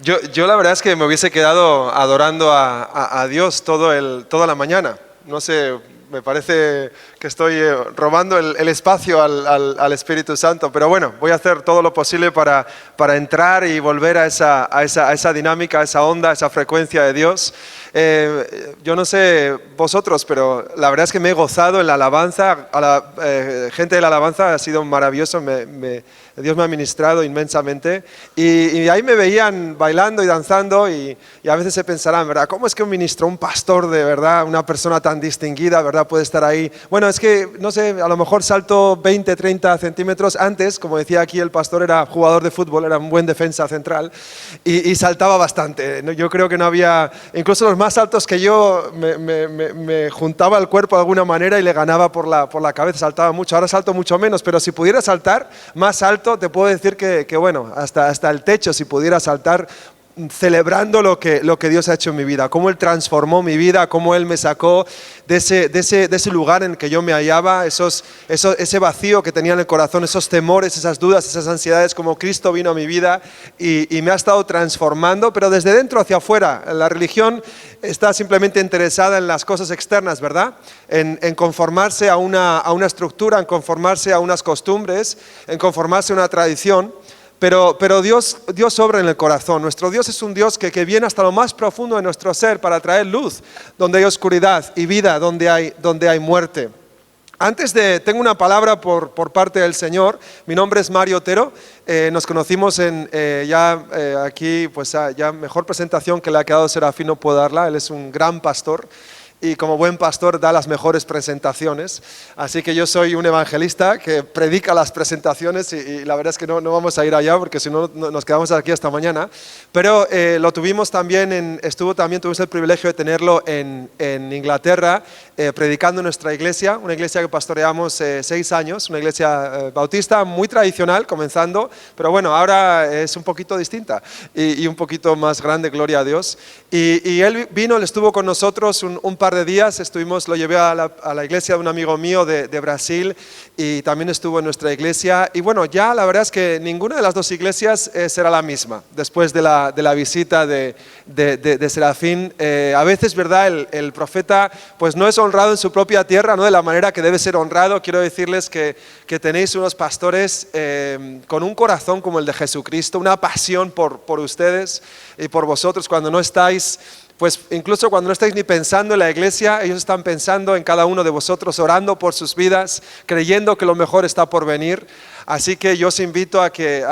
Yo la verdad es que me hubiese quedado adorando a Dios toda la mañana. No sé, me parece que estoy robando el espacio al Espíritu Santo, pero bueno, voy a hacer todo lo posible para entrar y volver a esa dinámica, a esa onda, a esa frecuencia de Dios. Yo no sé vosotros, pero la verdad es que me he gozado en la alabanza. A la gente de la alabanza ha sido maravilloso, Dios me ha ministrado inmensamente y ahí me veían bailando y danzando y a veces se pensarán, ¿verdad? ¿Cómo es que un ministro, un pastor de verdad, una persona tan distinguida, ¿verdad? Puede estar ahí. Bueno, es que, no sé, a lo mejor salto 20, 30 centímetros antes, como decía aquí el pastor, era jugador de fútbol, era un buen defensa central y saltaba bastante. Yo creo que no había, incluso los más altos que yo, me juntaba el cuerpo de alguna manera y le ganaba por la cabeza, saltaba mucho. Ahora salto mucho menos, pero si pudiera saltar más alto, te puedo decir que bueno, hasta el techo, si pudiera saltar, celebrando lo que Dios ha hecho en mi vida, cómo Él transformó mi vida, cómo Él me sacó de ese lugar en el que yo me hallaba, ese vacío que tenía en el corazón, esos temores, esas dudas, esas ansiedades, como Cristo vino a mi vida y me ha estado transformando, pero desde dentro hacia afuera. La religión está simplemente interesada en las cosas externas, ¿verdad? En conformarse a una estructura, en conformarse a unas costumbres, en conformarse a una tradición. Pero Dios obra en el corazón. Nuestro Dios es un Dios que viene hasta lo más profundo de nuestro ser para traer luz donde hay oscuridad y vida donde hay muerte. Tengo una palabra por parte del Señor. Mi nombre es Mario Otero. Nos conocimos aquí, pues ya mejor presentación que le ha quedado Serafín no puedo darla. Él es un gran pastor. Y como buen pastor da las mejores presentaciones. Así que yo soy un evangelista que predica las presentaciones y la verdad es que no vamos a ir allá porque si no nos quedamos aquí hasta mañana. Pero tuvimos el privilegio de tenerlo en Inglaterra, predicando en nuestra iglesia, una iglesia que pastoreamos 6 años, una iglesia bautista muy tradicional, comenzando, pero bueno, ahora es un poquito distinta y un poquito más grande, gloria a Dios. Y él vino, él estuvo con nosotros un par de días, lo llevé a la iglesia de un amigo mío de Brasil y también estuvo en nuestra iglesia. Y bueno, ya la verdad es que ninguna de las dos iglesias será la misma después de la visita de Serafín. A veces, ¿verdad? El profeta pues no es honrado en su propia tierra, no de la manera que debe ser honrado. Quiero decirles que tenéis unos pastores con un corazón como el de Jesucristo, una pasión por ustedes y por vosotros cuando no estáis. Pues incluso cuando no estáis ni pensando en la iglesia, ellos están pensando en cada uno de vosotros, orando por sus vidas, creyendo que lo mejor está por venir. Así que yo os invito a que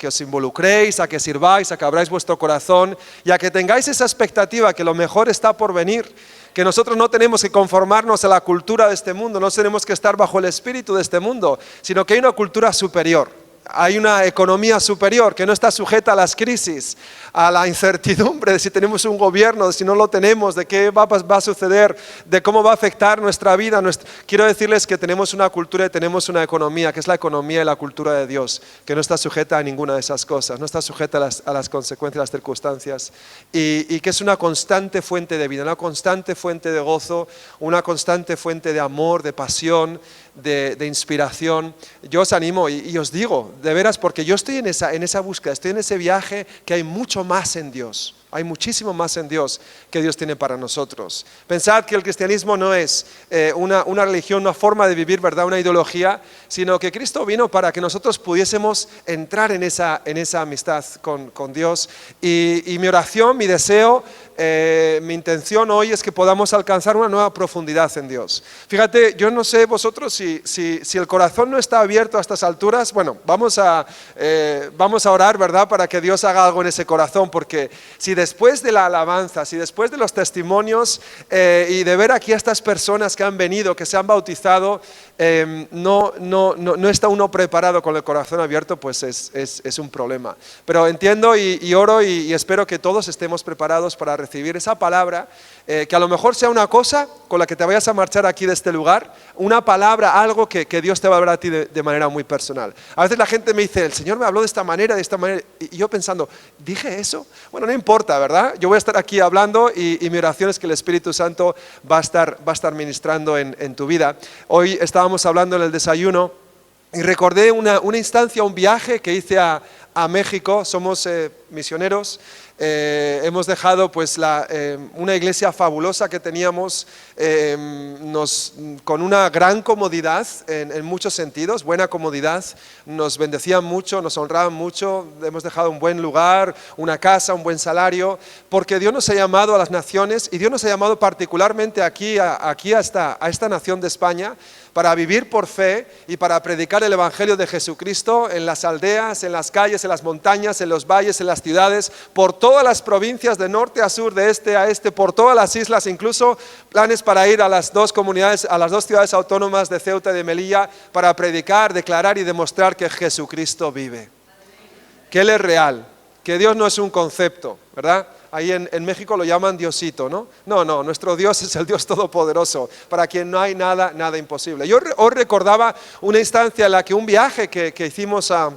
os involucréis, a que sirváis, a que abráis vuestro corazón y a que tengáis esa expectativa que lo mejor está por venir. Que nosotros no tenemos que conformarnos a la cultura de este mundo, no tenemos que estar bajo el espíritu de este mundo, sino que hay una cultura superior. Hay una economía superior que no está sujeta a las crisis, a la incertidumbre de si tenemos un gobierno, de si no lo tenemos, de qué va a suceder, de cómo va a afectar nuestra vida. Quiero decirles que tenemos una cultura y tenemos una economía, que es la economía y la cultura de Dios, que no está sujeta a ninguna de esas cosas, no está sujeta a las consecuencias, a las circunstancias, y que es una constante fuente de vida, una constante fuente de gozo, una constante fuente de amor, de pasión, de inspiración. Yo os animo y os digo, de veras, porque yo estoy en esa búsqueda, estoy en ese viaje, que hay mucho más en Dios. Hay muchísimo más en Dios que Dios tiene para nosotros. Pensad que el cristianismo no es una religión, una forma de vivir, ¿verdad? Una ideología, sino que Cristo vino para que nosotros pudiésemos entrar en esa amistad con Dios. Y mi oración, mi deseo, mi intención hoy es que podamos alcanzar una nueva profundidad en Dios. Fíjate, yo no sé vosotros si el corazón no está abierto a estas alturas. Bueno, vamos a orar, ¿verdad? Para que Dios haga algo en ese corazón, porque si después de la alabanza, si después de los testimonios y de ver aquí a estas personas que han venido, que se han bautizado, no está uno preparado con el corazón abierto, pues es un problema. Pero entiendo y oro y espero que todos estemos preparados para recibir esa palabra, que a lo mejor sea una cosa con la que te vayas a marchar aquí de este lugar, una palabra, algo que Dios te va a hablar a ti de manera muy personal. A veces la gente me dice, el Señor me habló de esta manera, y yo pensando, ¿dije eso? Bueno, no importa, ¿verdad? Yo voy a estar aquí hablando y mi oración es que el Espíritu Santo va a estar ministrando en tu vida. Hoy estábamos hablando en el desayuno Y recordé una instancia, un viaje que hice a México. Somos misioneros. Hemos dejado pues una iglesia fabulosa que teníamos con una gran comodidad en muchos sentidos, buena comodidad. Nos bendecían mucho, nos honraban mucho. Hemos dejado un buen lugar, una casa, un buen salario, porque Dios nos ha llamado a las naciones y Dios nos ha llamado particularmente aquí a esta nación de España, para vivir por fe y para predicar el Evangelio de Jesucristo en las aldeas, en las calles, en las montañas, en los valles, en las ciudades, por todas las provincias, de norte a sur, de este a este, por todas las islas, incluso planes para ir a las dos comunidades, a las dos ciudades autónomas de Ceuta y de Melilla, para predicar, declarar y demostrar que Jesucristo vive, que Él es real, que Dios no es un concepto, ¿verdad? Ahí en México lo llaman Diosito, ¿no? No, nuestro Dios es el Dios Todopoderoso, para quien no hay nada imposible. Yo os recordaba una instancia en la que un viaje que hicimos a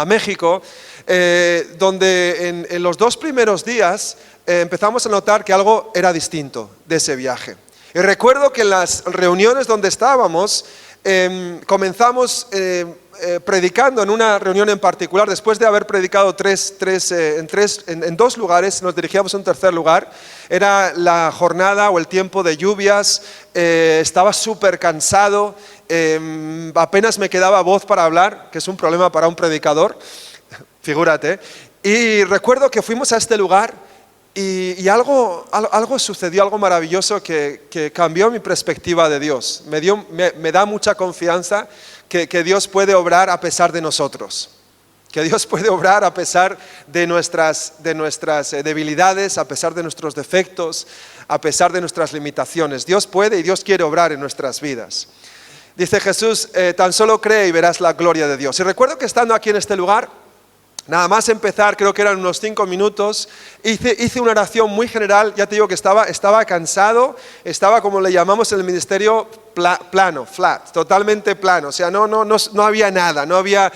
México, donde en los 2 primeros días empezamos a notar que algo era distinto de ese viaje. Y recuerdo que en las reuniones donde estábamos, comenzamos predicando en una reunión en particular. Después de haber predicado en 2 lugares, nos dirigíamos a un tercer lugar. Era la jornada o el tiempo de lluvias, estaba súper cansado, apenas me quedaba voz para hablar, que es un problema para un predicador, figúrate. Y recuerdo que fuimos a este lugar y algo sucedió, algo maravilloso que cambió mi perspectiva de Dios. Me da mucha confianza que Dios puede obrar a pesar de nosotros, que Dios puede obrar a pesar de nuestras debilidades, a pesar de nuestros defectos, a pesar de nuestras limitaciones. Dios puede y Dios quiere obrar en nuestras vidas. Dice Jesús, tan solo cree y verás la gloria de Dios. Y recuerdo que estando aquí en este lugar, nada más empezar, creo que eran unos 5 minutos, hice una oración muy general. Ya te digo que estaba cansado, estaba, como le llamamos en el ministerio, plano, flat, totalmente plano. O sea, no había nada, no había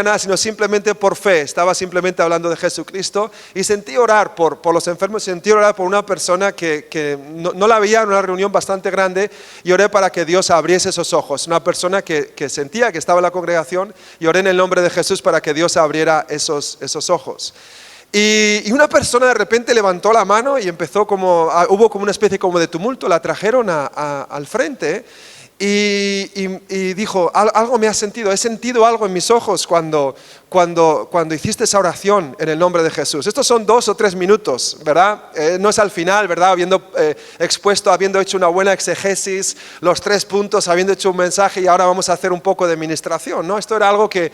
nada, sino simplemente por fe. Estaba simplemente hablando de Jesucristo y sentí orar por los enfermos, sentí orar por una persona que no la veía en una reunión bastante grande, y oré para que Dios abriese esos ojos. Una persona que sentía que estaba en la congregación, y oré en el nombre de Jesús para que Dios abriera esos ojos. Y una persona de repente levantó la mano y empezó hubo como una especie como de tumulto, la trajeron al frente y dijo, algo me ha sentido, he sentido algo en mis ojos cuando hiciste esa oración en el nombre de Jesús. Estos son 2 o 3 minutos, ¿verdad? No es al final, ¿verdad? Habiendo habiendo hecho una buena exegesis, los 3 puntos, habiendo hecho un mensaje, y ahora vamos a hacer un poco de ministración, ¿no? Esto era algo que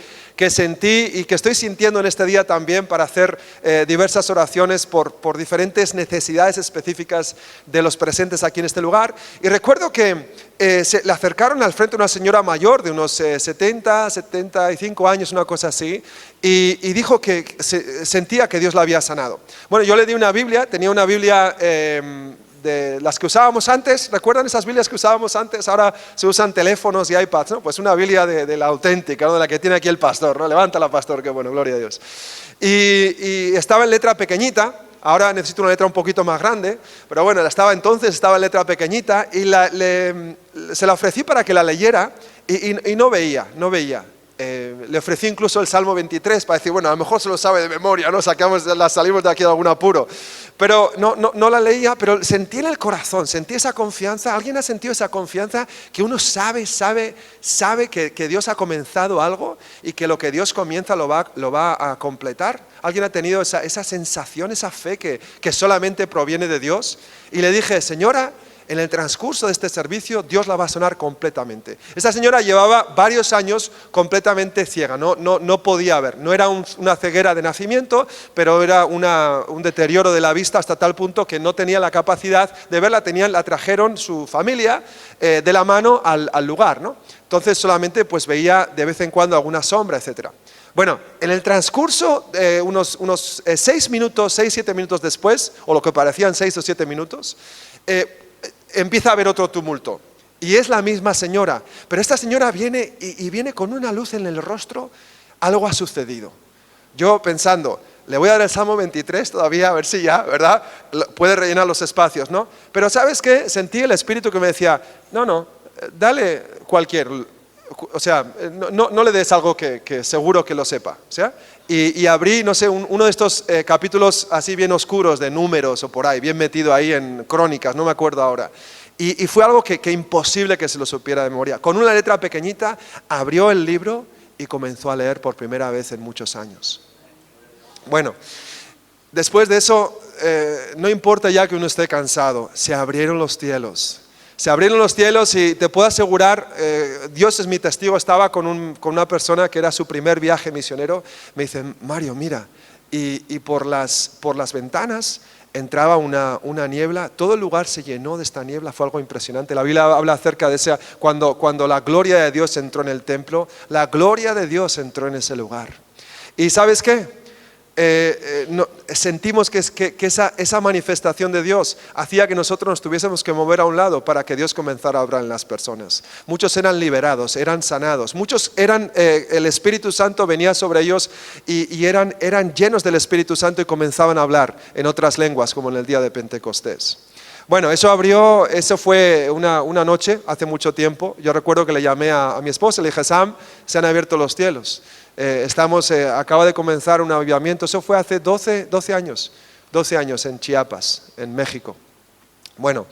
sentí y que estoy sintiendo en este día también, para hacer diversas oraciones por diferentes necesidades específicas de los presentes aquí en este lugar. Y recuerdo que le acercaron al frente una señora mayor de unos 75 años, una cosa así, y dijo que sentía que Dios la había sanado. Bueno, yo le di una Biblia, tenía una Biblia de las que usábamos antes. ¿Recuerdan esas Biblias que usábamos antes? Ahora se usan teléfonos y iPads, ¿no? Pues una Biblia de la auténtica, ¿no? De la que tiene aquí el pastor, ¿no? Levántala, pastor, qué bueno, gloria a Dios. Y estaba en letra pequeñita. Ahora necesito una letra un poquito más grande, pero bueno, estaba en letra pequeñita, y se la ofrecí para que la leyera y no veía. Le ofrecí incluso el Salmo 23 para decir, bueno, a lo mejor se lo sabe de memoria, ¿no? Salimos de aquí de algún apuro. Pero no la leía, pero sentí en el corazón, sentí esa confianza. ¿Alguien ha sentido esa confianza que uno sabe que Dios ha comenzado algo y que lo que Dios comienza lo va a completar? ¿Alguien ha tenido esa sensación, esa fe que solamente proviene de Dios? Y le dije, señora, en el transcurso de este servicio Dios la va a sanar completamente. Esta señora llevaba varios años completamente ciega, no podía ver. No era una ceguera de nacimiento, pero era un deterioro de la vista hasta tal punto que no tenía la capacidad de verla. La trajeron su familia de la mano al lugar, ¿no? Entonces solamente pues veía de vez en cuando alguna sombra, etc. Bueno, en el transcurso, unos 6 minutos, 6-7 minutos después, o lo que parecían 6 o 7 minutos, empieza a haber otro tumulto. Y es la misma señora, pero esta señora viene y viene con una luz en el rostro. Algo ha sucedido. Yo pensando, le voy a dar el Salmo 23 todavía, a ver si ya, ¿verdad? Puede rellenar los espacios, ¿no? Pero ¿sabes qué? Sentí el Espíritu que me decía, no, dale cualquier o sea, no le des algo que seguro que lo sepa, o sea, y abrí, no sé, uno de estos capítulos así bien oscuros de Números o por ahí, bien metido ahí en Crónicas, no me acuerdo ahora. Y fue algo que imposible que se lo supiera de memoria. Con una letra pequeñita, abrió el libro y comenzó a leer por primera vez en muchos años. Bueno, después de eso, no importa ya que uno esté cansado, se abrieron los cielos. Se abrieron los cielos y te puedo asegurar, Dios es mi testigo, estaba con una persona que era su primer viaje misionero. Me dice, Mario, mira, y por las ventanas entraba una niebla, todo el lugar se llenó de esta niebla, fue algo impresionante. La Biblia habla acerca de esa, cuando la gloria de Dios entró en el templo, la gloria de Dios entró en ese lugar. ¿Y sabes qué? Sentimos que esa manifestación de Dios hacía que nosotros nos tuviésemos que mover a un lado para que Dios comenzara a obrar en las personas. Muchos eran liberados, eran sanados, muchos el Espíritu Santo venía sobre ellos y eran llenos del Espíritu Santo y comenzaban a hablar en otras lenguas, como en el día de Pentecostés. Bueno, eso fue una noche hace mucho tiempo. Yo recuerdo que le llamé a mi esposa y le dije, Sam, se han abierto los cielos. Acaba de comenzar un avivamiento. Eso fue hace 12 años en Chiapas, en México. Bueno,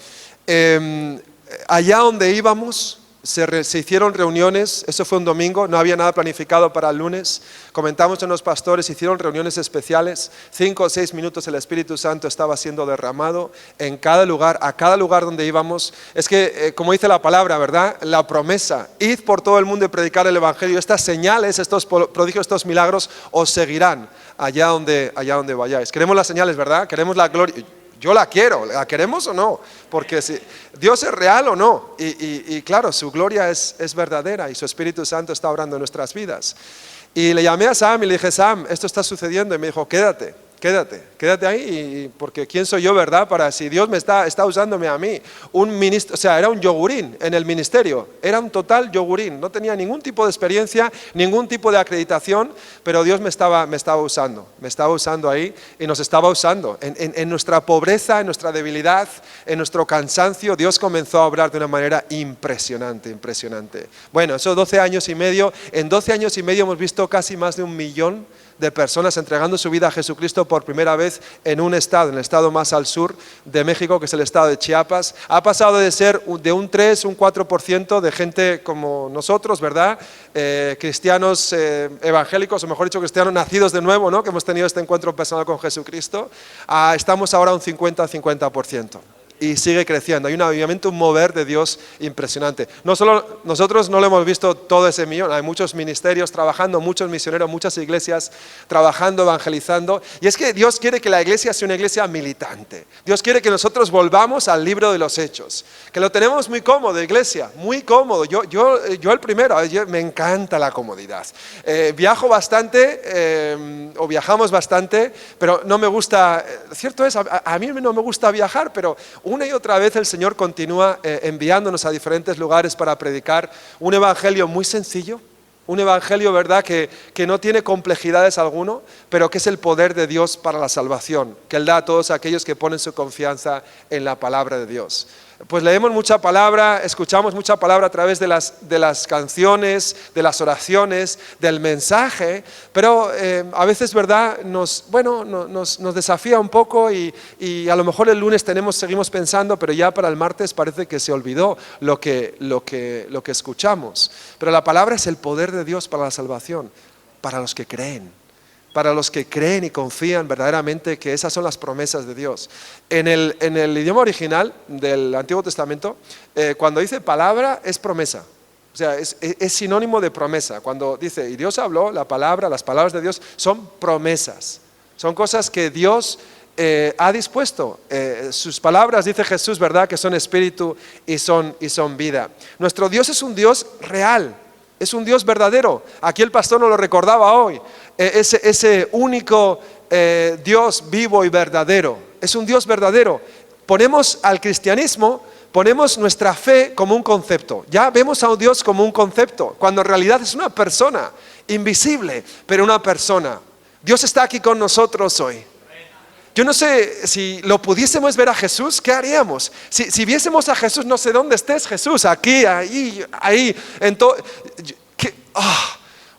allá donde íbamos se hicieron reuniones. Eso fue un domingo, no había nada planificado para el lunes. Comentamos con los pastores, hicieron reuniones especiales. 5 o 6 minutos el Espíritu Santo estaba siendo derramado en cada lugar, a cada lugar donde íbamos. Es que, como dice la palabra, ¿verdad? La promesa, id por todo el mundo y predicar el Evangelio. Estas señales, estos prodigios, estos milagros os seguirán allá donde vayáis. Queremos las señales, ¿verdad? Queremos la gloria. Yo la quiero, ¿la queremos o no? Porque si Dios es real o no, y claro, su gloria es verdadera y su Espíritu Santo está obrando en nuestras vidas. Y le llamé a Sam y le dije, Sam, esto está sucediendo, y me dijo, quédate ahí, porque quién soy yo, ¿verdad? Para si Dios me está usándome a mí, un ministro, o sea, era un yogurín en el ministerio, era un total yogurín, no tenía ningún tipo de experiencia, ningún tipo de acreditación, pero Dios me estaba usando ahí y nos estaba usando en nuestra pobreza, en nuestra debilidad, en nuestro cansancio. Dios comenzó a obrar de una manera impresionante. Bueno, esos 12 años y medio, en 12 años y medio hemos visto casi más de 1 millón de personas entregando su vida a Jesucristo por primera vez en un estado, en el estado más al sur de México, que es el estado de Chiapas. Ha pasado de ser de un 3, un 4% de gente como nosotros, ¿verdad? Cristianos evangélicos, o mejor dicho, cristianos nacidos de nuevo, ¿no? Que hemos tenido este encuentro personal con Jesucristo. Estamos ahora a un 50%. Y sigue creciendo, hay un avivamiento, un mover de Dios impresionante. No solo nosotros no lo hemos visto todo ese millón, hay muchos ministerios trabajando, muchos misioneros, muchas iglesias trabajando, evangelizando. Y es que Dios quiere que la iglesia sea una iglesia militante. Dios quiere que nosotros volvamos al libro de los Hechos, que lo tenemos muy cómodo, iglesia, muy cómodo. Yo el primero, me encanta la comodidad. Viajo bastante, o viajamos bastante, pero no me gusta, cierto es, a mí no me gusta viajar, pero una y otra vez el Señor continúa enviándonos a diferentes lugares para predicar un evangelio muy sencillo, un evangelio, ¿verdad?, que no tiene complejidades alguno, pero que es el poder de Dios para la salvación, que Él da a todos aquellos que ponen su confianza en la palabra de Dios. Pues leemos mucha palabra, escuchamos mucha palabra a través de las canciones, de las oraciones, del mensaje, pero a veces, ¿verdad?, nos desafía un poco y a lo mejor el lunes seguimos pensando, pero ya para el martes parece que se olvidó lo que escuchamos. Pero la palabra es el poder de Dios para la salvación, para los que creen. Para los que creen y confían verdaderamente que esas son las promesas de Dios. En el idioma original del Antiguo Testamento, cuando dice palabra es promesa. O sea, es sinónimo de promesa. Cuando dice, y Dios habló, las palabras de Dios son promesas. Son cosas que Dios ha dispuesto. Sus palabras, dice Jesús, ¿verdad?, que son espíritu y son vida. Nuestro Dios es un Dios real. Es un Dios verdadero. Aquí el pastor nos lo recordaba hoy. Ese único Dios vivo y verdadero. Es un Dios verdadero. Ponemos al cristianismo, ponemos nuestra fe como un concepto. Ya vemos a un Dios como un concepto, cuando en realidad es una persona, invisible, pero una persona. Dios está aquí con nosotros hoy. Yo no sé si lo pudiésemos ver a Jesús, ¿qué haríamos? Si viésemos a Jesús, no sé dónde estés Jesús, aquí, ahí,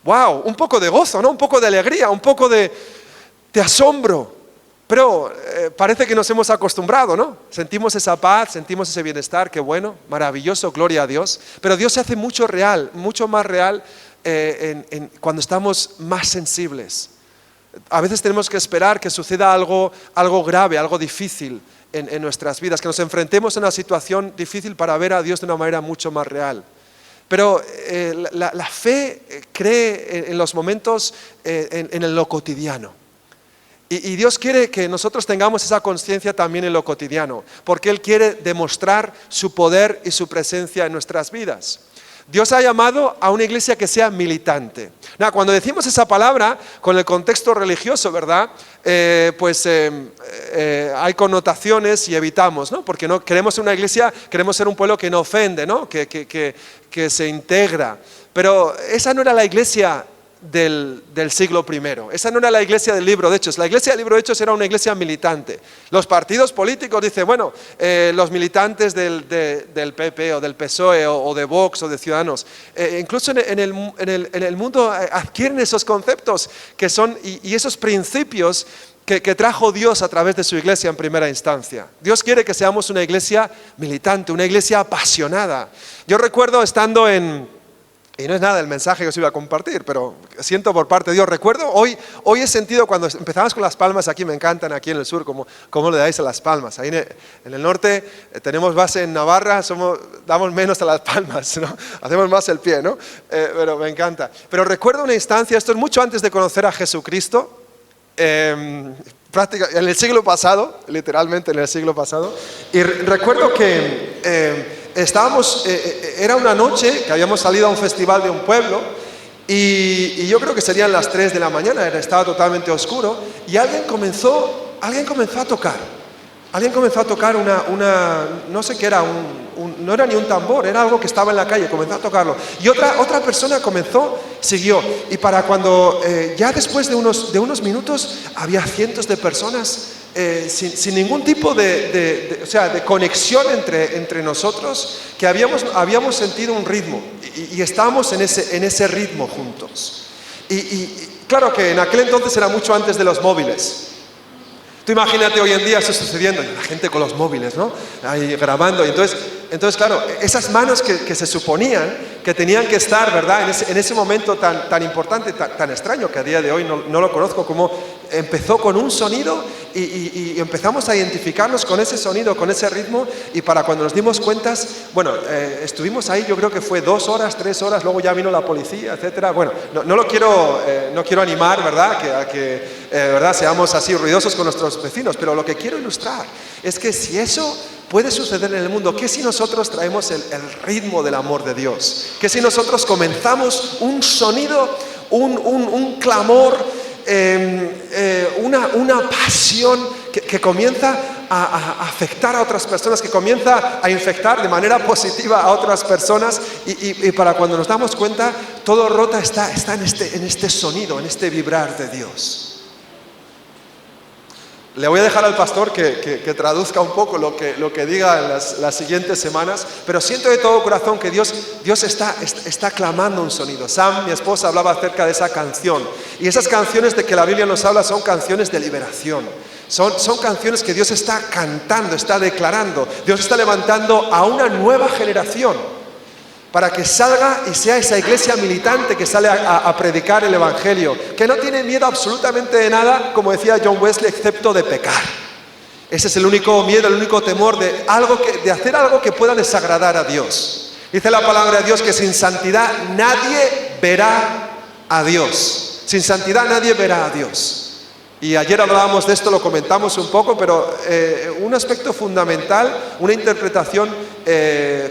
wow, un poco de gozo, ¿no? Un poco de alegría, un poco de asombro. Pero parece que nos hemos acostumbrado, ¿no? Sentimos esa paz, sentimos ese bienestar, qué bueno, maravilloso, gloria a Dios. Pero Dios se hace mucho más real cuando estamos más sensibles. A veces tenemos que esperar que suceda algo grave, algo difícil en nuestras vidas, que nos enfrentemos a una situación difícil para ver a Dios de una manera mucho más real. Pero la fe cree en los momentos, en lo cotidiano. Y Dios quiere que nosotros tengamos esa conciencia también en lo cotidiano, porque Él quiere demostrar su poder y su presencia en nuestras vidas. Dios ha llamado a una iglesia que sea militante. Cuando decimos esa palabra, con el contexto religioso, ¿verdad? Hay connotaciones y evitamos, ¿no? Porque no queremos una iglesia, queremos ser un pueblo que no ofende, ¿no? Que se integra. Pero esa no era la iglesia del siglo I. Esa no era la iglesia del libro de Hechos. La iglesia del libro de Hechos era una iglesia militante. Los partidos políticos dicen, bueno, los militantes del PP o del PSOE o de Vox o de Ciudadanos, incluso en el mundo adquieren esos conceptos que son, y esos principios que trajo Dios a través de su iglesia en primera instancia. Dios quiere que seamos una iglesia militante, una iglesia apasionada. Yo recuerdo estando y no es nada el mensaje que os iba a compartir, pero siento por parte de Dios. Recuerdo, hoy he sentido cuando empezamos con las palmas, aquí me encantan, aquí en el sur, cómo le dais a las palmas. Ahí en el norte tenemos base en Navarra, damos menos a las palmas, ¿no? Hacemos más el pie, ¿no? Pero me encanta. Pero recuerdo una instancia, esto es mucho antes de conocer a Jesucristo, en el siglo pasado, literalmente en el siglo pasado, y recuerdo que era una noche que habíamos salido a un festival de un pueblo y yo creo que serían las 3 de la mañana, estaba totalmente oscuro y alguien comenzó a tocar. Alguien comenzó a tocar no sé qué era, no era ni un tambor, era algo que estaba en la calle, comenzó a tocarlo. Y otra persona siguió. Y para cuando, ya después de unos minutos, había cientos de personas sin ningún tipo de conexión entre nosotros, que habíamos sentido un ritmo y estábamos en ese ritmo juntos. Y claro que en aquel entonces era mucho antes de los móviles. Tú imagínate hoy en día eso sucediendo, la gente con los móviles, ¿no? Ahí grabando. Y entonces, claro, esas manos que se suponían que tenían que estar, ¿verdad? En ese momento tan importante, tan extraño, que a día de hoy no lo conozco, como empezó con un sonido y empezamos a identificarnos con ese sonido, con ese ritmo, y para cuando nos dimos cuentas, bueno, estuvimos ahí, yo creo que fue 2 horas, 3 horas, luego ya vino la policía, etcétera. Bueno, no quiero animar, ¿verdad? A que ¿verdad? Seamos así ruidosos con nuestros vecinos, pero lo que quiero ilustrar es que si eso puede suceder en el mundo, ¿qué si nosotros traemos el ritmo del amor de Dios? ¿Qué si nosotros comenzamos un sonido, un clamor, una pasión que comienza a afectar a otras personas, que comienza a infectar de manera positiva a otras personas y para cuando nos damos cuenta, todo rota está en este sonido, en este vibrar de Dios? Le voy a dejar al pastor que traduzca un poco lo que diga en las siguientes semanas, pero siento de todo corazón que Dios está clamando un sonido. Sam, mi esposa, hablaba acerca de esa canción, y esas canciones de que la Biblia nos habla son canciones de liberación. Son canciones que Dios está cantando, está declarando. Dios está levantando a una nueva generación para que salga y sea esa iglesia militante que sale a predicar el Evangelio, que no tiene miedo absolutamente de nada, como decía John Wesley, excepto de pecar. Ese es el único miedo, el único temor de hacer algo que pueda desagradar a Dios. Dice la palabra de Dios que sin santidad nadie verá a Dios. Sin santidad nadie verá a Dios. Y ayer hablábamos de esto, lo comentamos un poco, pero un aspecto fundamental, una interpretación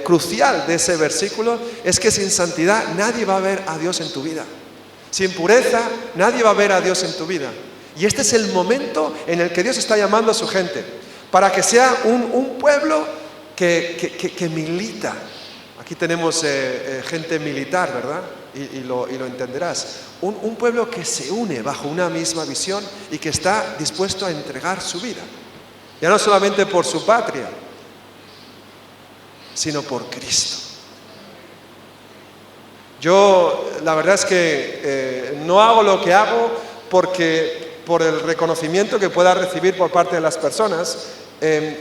crucial de ese versículo es que sin santidad nadie va a ver a Dios en tu vida. Sin pureza nadie va a ver a Dios en tu vida. Y este es el momento en el que Dios está llamando a su gente, para que sea un pueblo que milita. Aquí tenemos gente militar, ¿verdad? y lo entenderás. Un pueblo que se une bajo una misma visión y que está dispuesto a entregar su vida. Ya no solamente por su patria, sino por Cristo. Yo la verdad es que no hago lo que hago por el reconocimiento que pueda recibir por parte de las personas.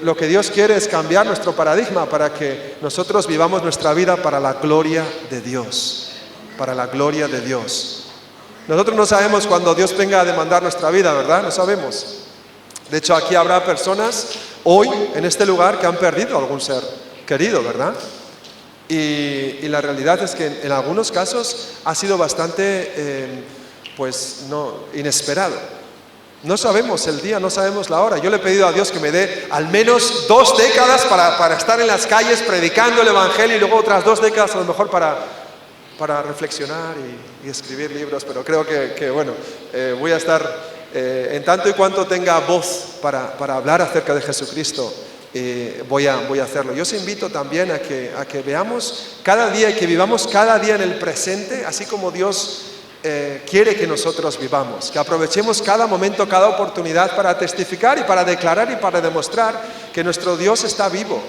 Lo que Dios quiere es cambiar nuestro paradigma para que nosotros vivamos nuestra vida para la gloria de Dios. Para la gloria de Dios. Nosotros no sabemos cuándo Dios venga a demandar nuestra vida, ¿verdad? No sabemos. De hecho, aquí habrá personas hoy en este lugar que han perdido algún ser querido, ¿verdad? Y la realidad es que en algunos casos ha sido bastante inesperado. No sabemos el día, no sabemos la hora. Yo le he pedido a Dios que me dé al menos 2 décadas para estar en las calles predicando el Evangelio y luego otras 2 décadas a lo mejor para reflexionar y escribir libros. Pero creo que voy a estar, en tanto y cuanto tenga voz para hablar acerca de Jesucristo, voy a hacerlo. Yo os invito también a que veamos cada día y que vivamos cada día en el presente, así como Dios quiere que nosotros vivamos, que aprovechemos cada momento, cada oportunidad para testificar y para declarar y para demostrar que nuestro Dios está vivo,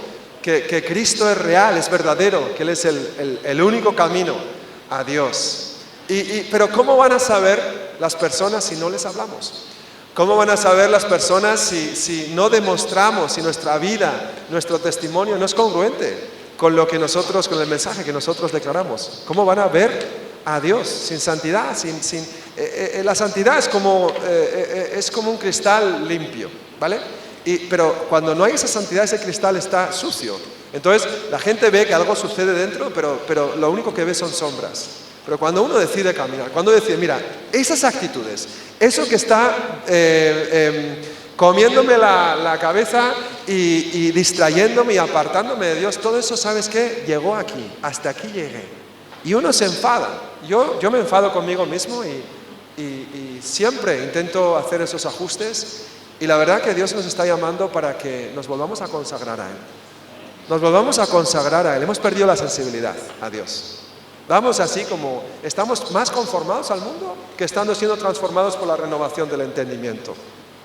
que Cristo es real, es verdadero, que Él es el único camino a Dios. Pero ¿cómo van a saber las personas si no les hablamos? ¿Cómo van a saber las personas si no demostramos, si nuestra vida, nuestro testimonio no es congruente con el mensaje que nosotros declaramos? ¿Cómo van a ver a Dios sin santidad? La santidad es como un cristal limpio, ¿vale? Pero cuando no hay esa santidad, ese cristal está sucio. Entonces la gente ve que algo sucede dentro, pero lo único que ve son sombras. Pero cuando uno decide caminar, cuando decide, mira, esas actitudes, eso que está comiéndome la cabeza y distrayéndome y apartándome de Dios, todo eso, ¿sabes qué? Llegó aquí, hasta aquí llegué. Y uno se enfada. Yo me enfado conmigo mismo y siempre intento hacer esos ajustes. Y la verdad que Dios nos está llamando para que nos volvamos a consagrar a Él. Nos volvamos a consagrar a Él. Hemos perdido la sensibilidad a Dios. Vamos así como estamos más conformados al mundo que estando siendo transformados por la renovación del entendimiento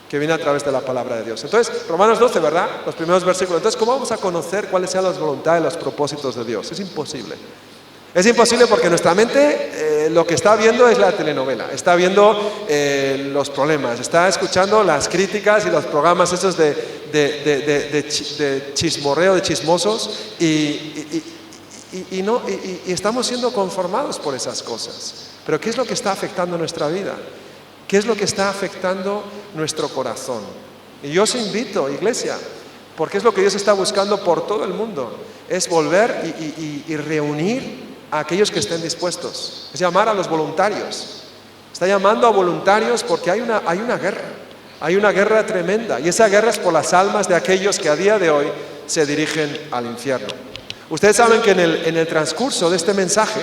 que viene a través de la palabra de Dios. Entonces, Romanos 12, ¿verdad? Los primeros versículos. Entonces, ¿cómo vamos a conocer cuáles sean las voluntades y los propósitos de Dios? Es imposible. Es imposible porque nuestra mente lo que está viendo es la telenovela, está viendo los problemas, está escuchando las críticas y los programas esos de chismorreo, de chismosos y estamos siendo conformados por esas cosas. Pero ¿qué es lo que está afectando nuestra vida? ¿Qué es lo que está afectando nuestro corazón? Y yo os invito, iglesia, porque es lo que Dios está buscando por todo el mundo, es volver y reunir a aquellos que estén dispuestos, es llamar a los voluntarios. Está llamando a voluntarios porque hay una guerra tremenda, y esa guerra es por las almas de aquellos que a día de hoy se dirigen al infierno. Ustedes saben que en el transcurso de este mensaje,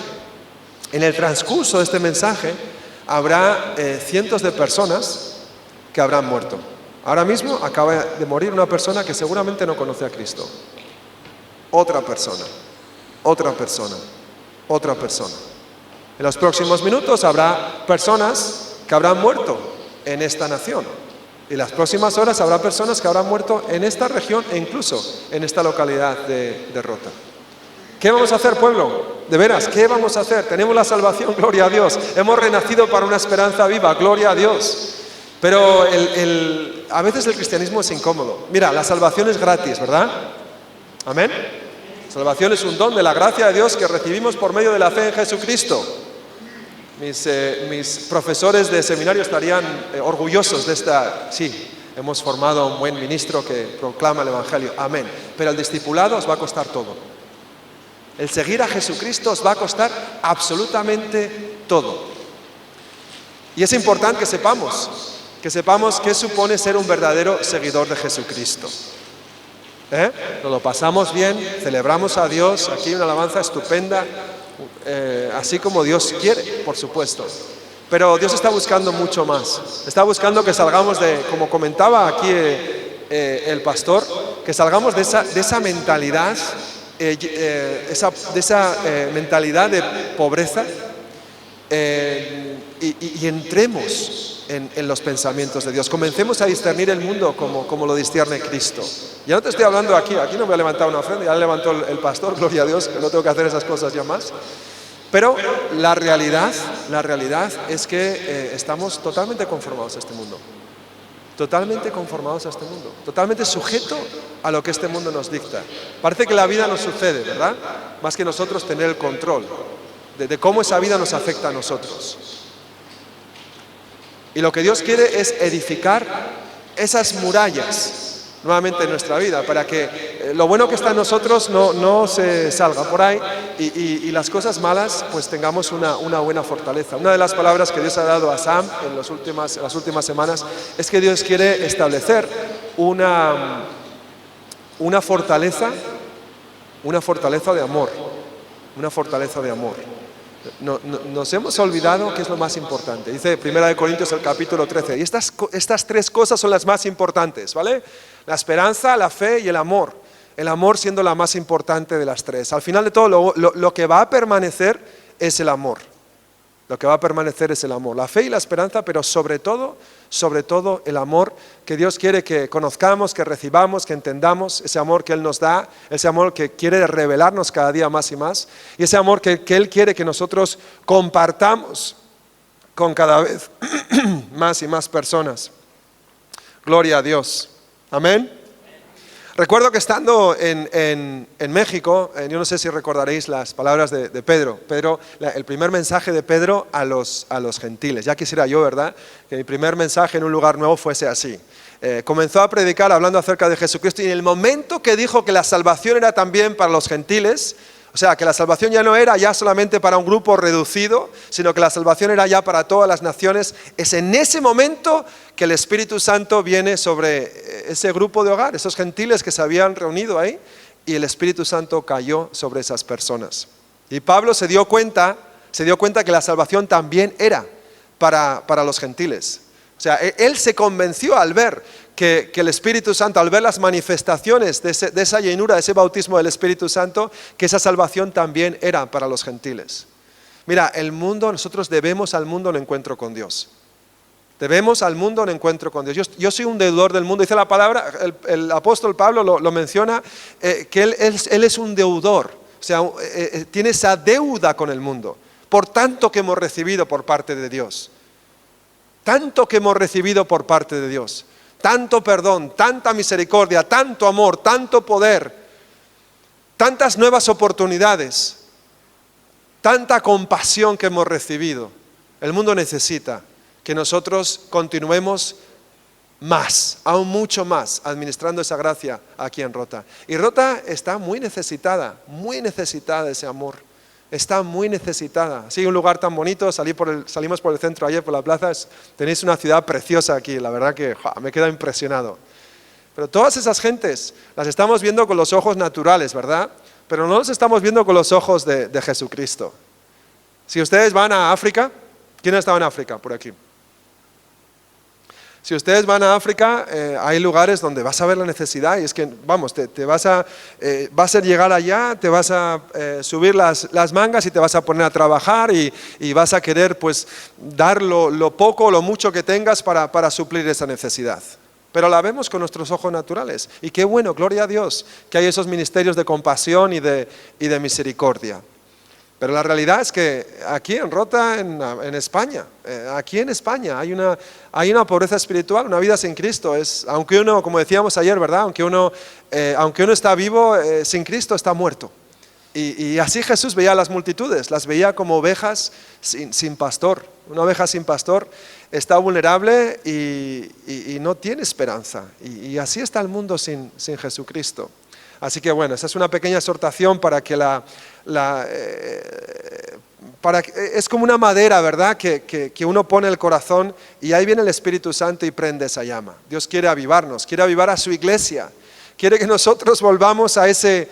habrá cientos de personas que habrán muerto. Ahora mismo acaba de morir una persona que seguramente no conoce a Cristo. Otra persona. En los próximos minutos habrá personas que habrán muerto en esta nación. Y en las próximas horas habrá personas que habrán muerto en esta región e incluso en esta localidad de Rota. ¿Qué vamos a hacer, pueblo? De veras, ¿qué vamos a hacer? Tenemos la salvación, gloria a Dios. Hemos renacido para una esperanza viva, gloria a Dios. Pero a veces el cristianismo es incómodo. Mira, la salvación es gratis, ¿verdad? Amén. Salvación es un don de la gracia de Dios que recibimos por medio de la fe en Jesucristo. Mis profesores de seminario estarían orgullosos de esta. Sí, hemos formado a un buen ministro que proclama el Evangelio. Amén. Pero el discipulado os va a costar todo. El seguir a Jesucristo os va a costar absolutamente todo. Y es importante que sepamos qué supone ser un verdadero seguidor de Jesucristo. Nos lo pasamos bien, celebramos a Dios, aquí hay una alabanza estupenda, así como Dios quiere, por supuesto. Pero Dios está buscando mucho más. Está buscando que salgamos como comentaba aquí el pastor, que salgamos de esa mentalidad, mentalidad de pobreza, y entremos en los pensamientos de Dios. Comencemos a discernir el mundo como lo discierne Cristo. Ya no te estoy hablando aquí no voy a levantar una ofrenda, ya la levantó el pastor, gloria a Dios, que no tengo que hacer esas cosas ya más. Pero la realidad es que estamos totalmente conformados a este mundo. Totalmente conformados a este mundo. Totalmente sujeto a lo que este mundo nos dicta. Parece que la vida nos sucede, ¿verdad? Más que nosotros tener el control de cómo esa vida nos afecta a nosotros. Y lo que Dios quiere es edificar esas murallas nuevamente en nuestra vida, para que lo bueno que está en nosotros no se salga por ahí y las cosas malas pues tengamos una buena fortaleza. Una de las palabras que Dios ha dado a Sam en las últimas semanas es que Dios quiere establecer una fortaleza de amor, una fortaleza de amor. Nos hemos olvidado que es lo más importante. Dice 1 Corintios el capítulo 13. Y estas tres cosas son las más importantes, ¿vale? La esperanza, la fe y el amor. El amor siendo la más importante de las tres. Al final de todo, lo que va a permanecer es el amor. Lo que va a permanecer es el amor. La fe y la esperanza, pero sobre todo el amor que Dios quiere que conozcamos, que recibamos, que entendamos, ese amor que Él nos da, ese amor que quiere revelarnos cada día más y más, y ese amor que Él quiere que nosotros compartamos con cada vez más y más personas. Gloria a Dios. Amén. Recuerdo que estando en México, yo no sé si recordaréis las palabras de Pedro. El primer mensaje de Pedro a los gentiles. Ya quisiera yo, ¿verdad?, que mi primer mensaje en un lugar nuevo fuese así. Comenzó a predicar hablando acerca de Jesucristo y en el momento que dijo que la salvación era también para los gentiles, o sea, que la salvación ya no era ya solamente para un grupo reducido, sino que la salvación era ya para todas las naciones. Es en ese momento que el Espíritu Santo viene sobre ese grupo de hogar, esos gentiles que se habían reunido ahí, y el Espíritu Santo cayó sobre esas personas. Y Pablo se dio cuenta que la salvación también era para los gentiles. O sea, él se convenció al ver que el Espíritu Santo, al ver las manifestaciones de esa llenura, de ese bautismo del Espíritu Santo, que esa salvación también era para los gentiles. Mira, nosotros debemos al mundo un encuentro con Dios. Debemos al mundo un encuentro con Dios. Yo soy un deudor del mundo. Dice la palabra, el apóstol Pablo lo menciona, que él es un deudor. O sea, tiene esa deuda con el mundo. Por tanto que hemos recibido por parte de Dios. Tanto que hemos recibido por parte de Dios. Tanto perdón, tanta misericordia, tanto amor, tanto poder, tantas nuevas oportunidades, tanta compasión que hemos recibido. El mundo necesita que nosotros continuemos más, aún mucho más, administrando esa gracia aquí en Rota. Y Rota está muy necesitada de ese amor. Está muy necesitada. Sí, un lugar tan bonito, salimos por el centro ayer, por la plaza, tenéis una ciudad preciosa aquí, la verdad que me he quedado impresionado. Pero todas esas gentes las estamos viendo con los ojos naturales, ¿verdad? Pero no los estamos viendo con los ojos de Jesucristo. Si ustedes van a África, ¿quién ha estado en África por aquí? Si ustedes van a África, hay lugares donde vas a ver la necesidad y es que, vamos, vas a llegar allá, te vas a subir las mangas y te vas a poner a trabajar y vas a querer pues dar lo poco o lo mucho que tengas para suplir esa necesidad. Pero la vemos con nuestros ojos naturales. Y qué bueno, gloria a Dios, que hay esos ministerios de compasión y de misericordia. Pero la realidad es que aquí en Rota, en España, hay una pobreza espiritual, una vida sin Cristo. Aunque uno, como decíamos ayer, ¿verdad? Aunque uno está vivo, sin Cristo está muerto. Y así Jesús veía a las multitudes, las veía como ovejas sin pastor. Una oveja sin pastor está vulnerable y no tiene esperanza. Y así está el mundo sin Jesucristo. Así que bueno, esa es una pequeña exhortación para que es como una madera, ¿verdad? Que uno pone el corazón y ahí viene el Espíritu Santo y prende esa llama. Dios quiere avivarnos, quiere avivar a su iglesia, quiere que nosotros volvamos a ese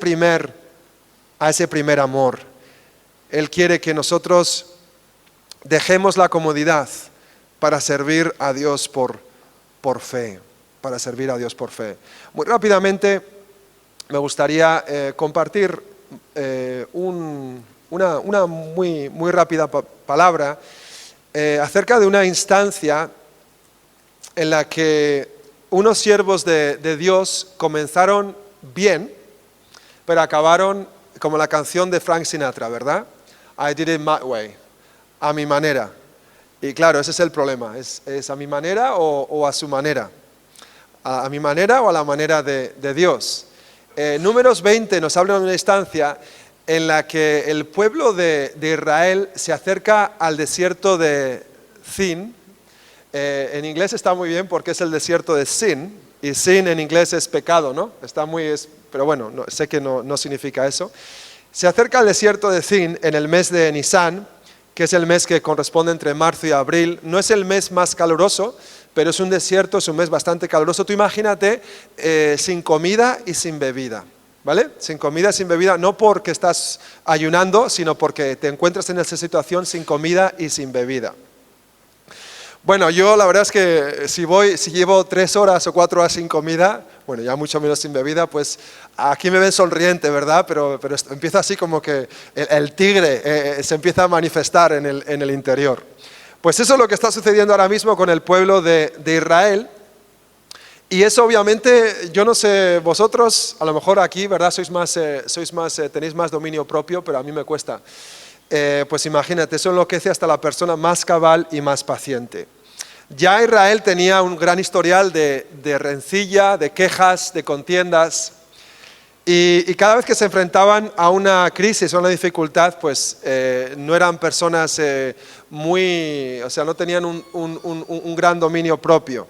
primer amor. Él quiere que nosotros dejemos la comodidad para servir a Dios por fe. Para servir a Dios por fe. Muy rápidamente me gustaría compartir un una muy rápida palabra acerca de una instancia en la que unos siervos de Dios comenzaron bien, pero acabaron como la canción de Frank Sinatra, ¿verdad? I did it my way, a mi manera. Y claro, ese es el problema, ¿es a mi manera o a su manera? ¿A mi manera o a la manera de Dios? Números 20 nos habla de una instancia en la que el pueblo de Israel se acerca al desierto de Zin. En inglés está muy bien porque es el desierto de Sin, y Sin en inglés es pecado, ¿no? Pero bueno, sé que no significa eso. Se acerca al desierto de Zin en el mes de Nisan, que es el mes que corresponde entre marzo y abril. No es el mes más caluroso, pero es un desierto, es un mes bastante caluroso. Tú imagínate sin comida y sin bebida, ¿vale? Sin comida y sin bebida, no porque estás ayunando, sino porque te encuentras en esa situación sin comida y sin bebida. Bueno, yo la verdad es que si llevo 3 horas o 4 horas sin comida, bueno, ya mucho menos sin bebida, pues aquí me ven sonriente, ¿verdad? Pero empieza así como que el tigre se empieza a manifestar en el interior. Pues eso es lo que está sucediendo ahora mismo con el pueblo de Israel. Y eso obviamente, yo no sé, vosotros a lo mejor aquí, ¿verdad? Tenéis más dominio propio, pero a mí me cuesta. Pues imagínate, eso enloquece hasta la persona más cabal y más paciente. Ya Israel tenía un gran historial de rencilla, de quejas, de contiendas, y cada vez que se enfrentaban a una crisis o a una dificultad, pues no eran personas no tenían un gran dominio propio.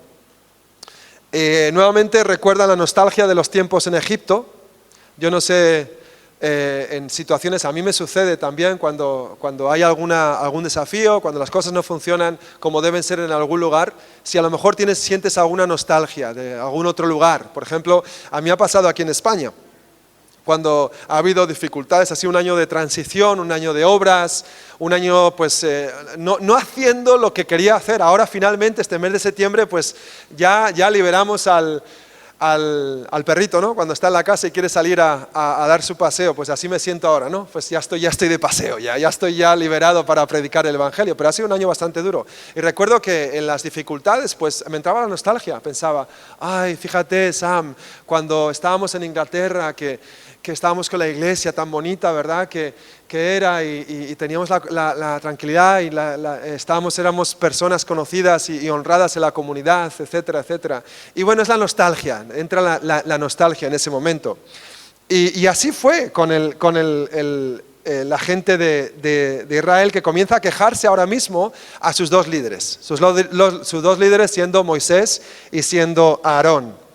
Nuevamente recuerdan la nostalgia de los tiempos en Egipto. Yo no sé, en situaciones, a mí me sucede también cuando hay algún desafío, cuando las cosas no funcionan como deben ser en algún lugar, si a lo mejor sientes alguna nostalgia de algún otro lugar. Por ejemplo, a mí ha pasado aquí en España, cuando ha habido dificultades, ha sido un año de transición, un año de obras, un año pues no haciendo lo que quería hacer. Ahora finalmente este mes de septiembre pues ya liberamos al perrito, ¿no? Cuando está en la casa y quiere salir a dar su paseo, pues así me siento ahora, ¿no? Pues ya estoy de paseo, ya estoy liberado para predicar el Evangelio, pero ha sido un año bastante duro. Y recuerdo que en las dificultades, pues me entraba la nostalgia, pensaba, ay, fíjate, Sam, cuando estábamos en Inglaterra, que estábamos con la iglesia tan bonita, ¿verdad? Que era y teníamos la tranquilidad y éramos personas conocidas y honradas en la comunidad, etcétera, etcétera. Y bueno, es la nostalgia, entra la nostalgia en ese momento. Y así fue con la gente de Israel, que comienza a quejarse ahora mismo a sus 2 líderes, sus 2 líderes siendo Moisés y siendo Aarón.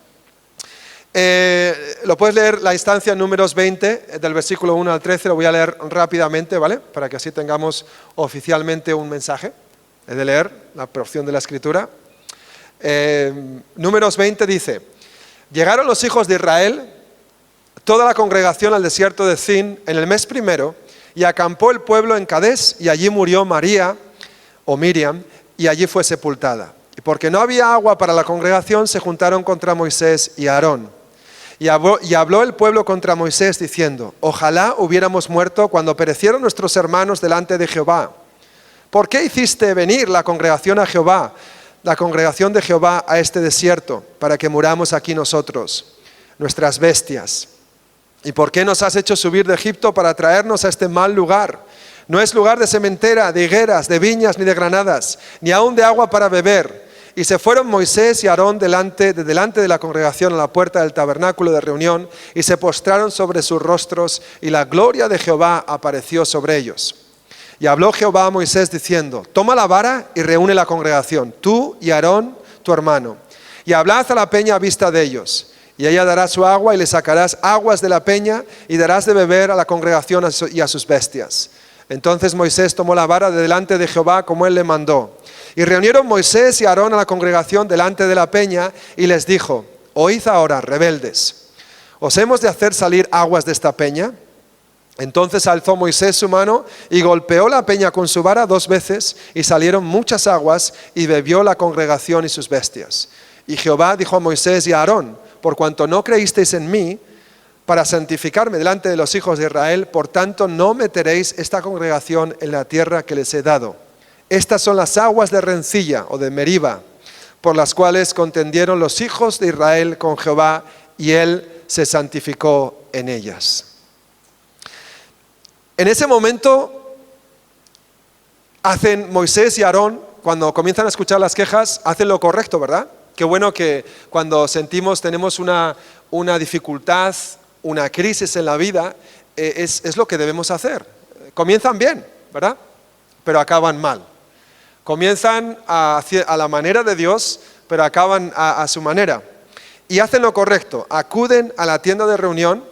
Lo puedes leer la instancia en Números 20, del versículo 1 al 13, lo voy a leer rápidamente, ¿vale? Para que así tengamos oficialmente un mensaje. He de leer la porción de la Escritura. Números 20 dice: llegaron los hijos de Israel, toda la congregación al desierto de Zin en el mes primero, y acampó el pueblo en Cadés, y allí murió María, o Miriam, y allí fue sepultada. Y porque no había agua para la congregación, se juntaron contra Moisés y Aarón. Y habló el pueblo contra Moisés diciendo: ojalá hubiéramos muerto cuando perecieron nuestros hermanos delante de Jehová. ¿Por qué hiciste venir la congregación de Jehová a este desierto, para que muramos aquí nosotros, nuestras bestias? ¿Y por qué nos has hecho subir de Egipto para traernos a este mal lugar? No es lugar de sementera, de higueras, de viñas, ni de granadas, ni aun de agua para beber. Y se fueron Moisés y Aarón delante de la congregación a la puerta del tabernáculo de reunión, y se postraron sobre sus rostros, y la gloria de Jehová apareció sobre ellos. Y habló Jehová a Moisés diciendo: toma la vara y reúne la congregación, tú y Aarón tu hermano, y hablad a la peña a vista de ellos. Y ella dará su agua, y le sacarás aguas de la peña, y darás de beber a la congregación y a sus bestias. Entonces Moisés tomó la vara de delante de Jehová como él le mandó. Y reunieron Moisés y Aarón a la congregación delante de la peña, y les dijo: oíd ahora, rebeldes, ¿os hemos de hacer salir aguas de esta peña? Entonces alzó Moisés su mano y golpeó la peña con su vara 2 veces, y salieron muchas aguas, y bebió la congregación y sus bestias. Y Jehová dijo a Moisés y a Aarón: por cuanto no creísteis en mí, para santificarme delante de los hijos de Israel, por tanto no meteréis esta congregación en la tierra que les he dado. Estas son las aguas de Rencilla o de Meriba, por las cuales contendieron los hijos de Israel con Jehová, y él se santificó en ellas. En ese momento hacen Moisés y Aarón, cuando comienzan a escuchar las quejas, hacen lo correcto, ¿verdad? Qué bueno que cuando tenemos una dificultad, una crisis en la vida, es lo que debemos hacer. Comienzan bien, ¿verdad? Pero acaban mal. Comienzan a la manera de Dios, pero acaban a su manera. Y hacen lo correcto, acuden a la tienda de reunión,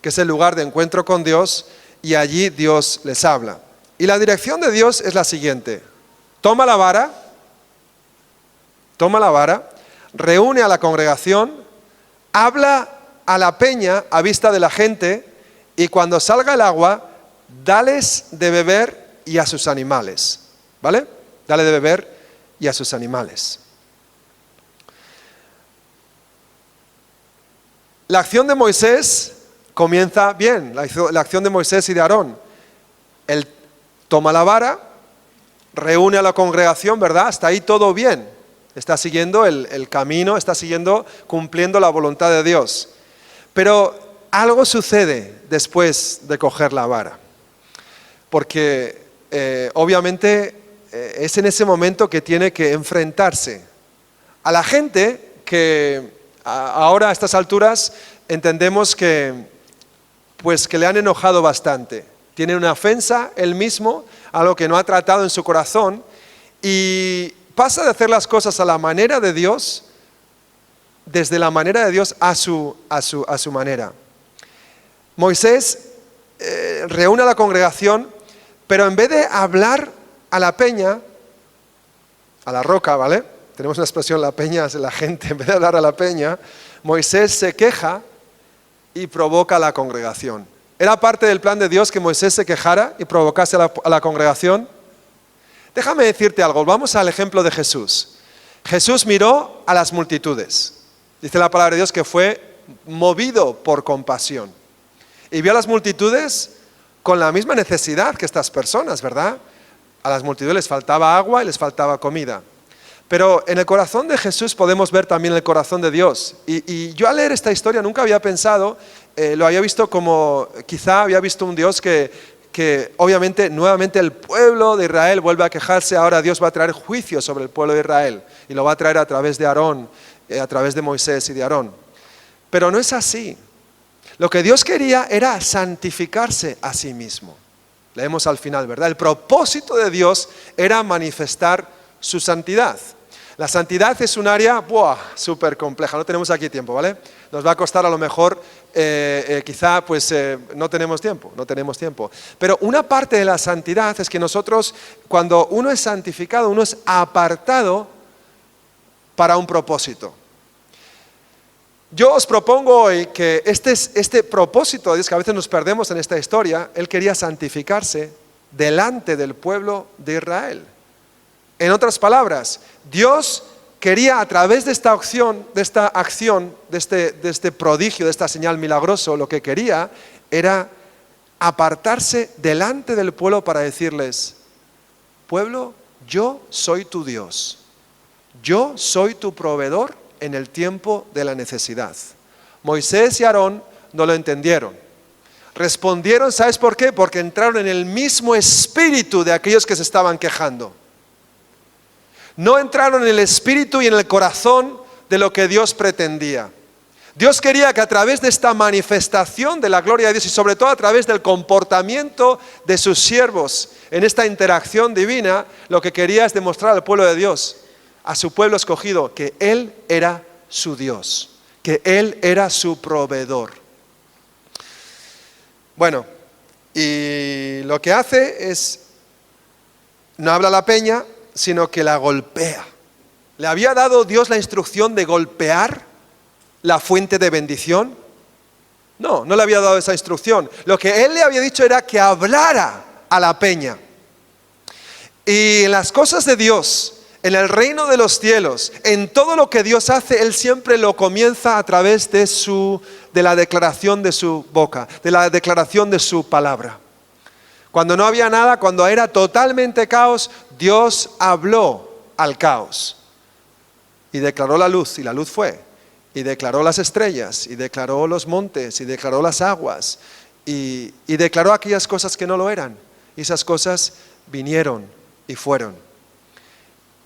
que es el lugar de encuentro con Dios, y allí Dios les habla. Y la dirección de Dios es la siguiente: toma la vara, reúne a la congregación, habla a la peña a vista de la gente, y cuando salga el agua, dales de beber y a sus animales. ¿Vale? Dale de beber y a sus animales. La acción de Moisés comienza bien, la acción de Moisés y de Aarón. Él toma la vara, reúne a la congregación, ¿verdad? Hasta ahí todo bien. Está siguiendo el camino, está cumpliendo la voluntad de Dios. Pero algo sucede después de coger la vara. Porque obviamente es en ese momento que tiene que enfrentarse a la gente que ahora a estas alturas entendemos que le han enojado bastante. Tiene una ofensa él mismo, algo que no ha tratado en su corazón, y pasa de hacer las cosas a la manera de Dios, desde la manera de Dios a su manera. Moisés reúne a la congregación, pero en vez de hablar a la peña, a la roca, ¿vale? Tenemos una expresión, la peña es la gente, en vez de hablar a la peña, Moisés se queja y provoca a la congregación. ¿Era parte del plan de Dios que Moisés se quejara y provocase a la congregación? Déjame decirte algo, vamos al ejemplo de Jesús. Jesús miró a las multitudes. Dice la palabra de Dios que fue movido por compasión. Y vio a las multitudes con la misma necesidad que estas personas, ¿verdad? A las multitudes les faltaba agua y les faltaba comida. Pero en el corazón de Jesús podemos ver también el corazón de Dios. Y yo al leer esta historia nunca había pensado, lo había visto como, quizá había visto un Dios que obviamente nuevamente el pueblo de Israel vuelve a quejarse. Ahora Dios va a traer juicio sobre el pueblo de Israel y lo va a traer a través de Aarón, a través de Moisés y de Aarón. Pero no es así. Lo que Dios quería era santificarse a sí mismo. Leemos al final, ¿verdad? El propósito de Dios era manifestar su santidad. La santidad es un área súper compleja, no tenemos aquí tiempo, ¿vale? Nos va a costar a lo mejor, quizá no tenemos tiempo. Pero una parte de la santidad es que nosotros, cuando uno es santificado, uno es apartado para un propósito. Yo os propongo hoy que este propósito de Dios, que a veces nos perdemos en esta historia, Él quería santificarse delante del pueblo de Israel. En otras palabras, Dios quería a través de esta acción, de este prodigio, de esta señal milagroso, lo que quería era apartarse delante del pueblo para decirles: pueblo, yo soy tu Dios, yo soy tu proveedor en el tiempo de la necesidad. Moisés y Aarón no lo entendieron. Respondieron, ¿sabes por qué? Porque entraron en el mismo espíritu de aquellos que se estaban quejando. No entraron en el espíritu y en el corazón de lo que Dios pretendía. Dios quería que a través de esta manifestación de la gloria de Dios y sobre todo a través del comportamiento de sus siervos en esta interacción divina, lo que quería es demostrar al pueblo de Dios, a su pueblo escogido, que Él era su Dios, que Él era su proveedor. Bueno, y lo que hace es, no habla a la peña, sino que la golpea. ¿Le había dado Dios la instrucción de golpear la fuente de bendición? No, no le había dado esa instrucción. Lo que Él le había dicho era que hablara a la peña. Y en las cosas de Dios, en el reino de los cielos, en todo lo que Dios hace, Él siempre lo comienza a través de la declaración de su boca, de la declaración de su palabra. Cuando no había nada, cuando era totalmente caos, Dios habló al caos y declaró la luz, y la luz fue, y declaró las estrellas, y declaró los montes, y declaró las aguas, y declaró aquellas cosas que no lo eran, y esas cosas vinieron y fueron.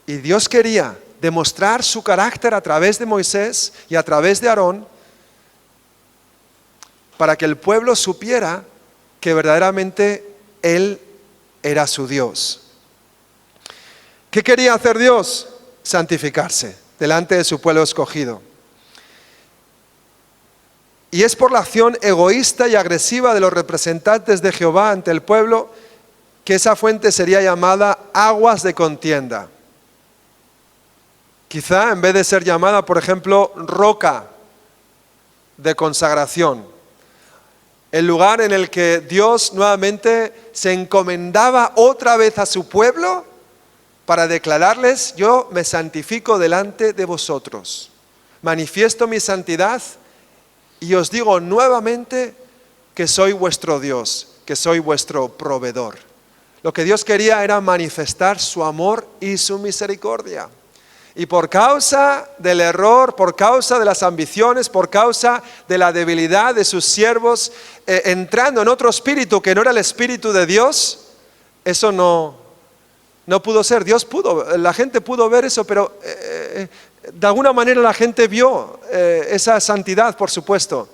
Y Dios quería demostrar su carácter a través de Moisés y a través de Aarón, para que el pueblo supiera que verdaderamente Él era su Dios. ¿Qué quería hacer Dios? Santificarse delante de su pueblo escogido. Y es por la acción egoísta y agresiva de los representantes de Jehová ante el pueblo que esa fuente sería llamada aguas de contienda. Quizá en vez de ser llamada, por ejemplo, roca de consagración, el lugar en el que Dios nuevamente se encomendaba otra vez a su pueblo para declararles: yo me santifico delante de vosotros, manifiesto mi santidad y os digo nuevamente que soy vuestro Dios, que soy vuestro proveedor. Lo que Dios quería era manifestar su amor y su misericordia. Y por causa del error, por causa de las ambiciones, por causa de la debilidad de sus siervos, entrando en otro espíritu que no era el espíritu de Dios, eso no pudo ser. La gente pudo ver eso, pero de alguna manera la gente vio esa santidad, por supuesto.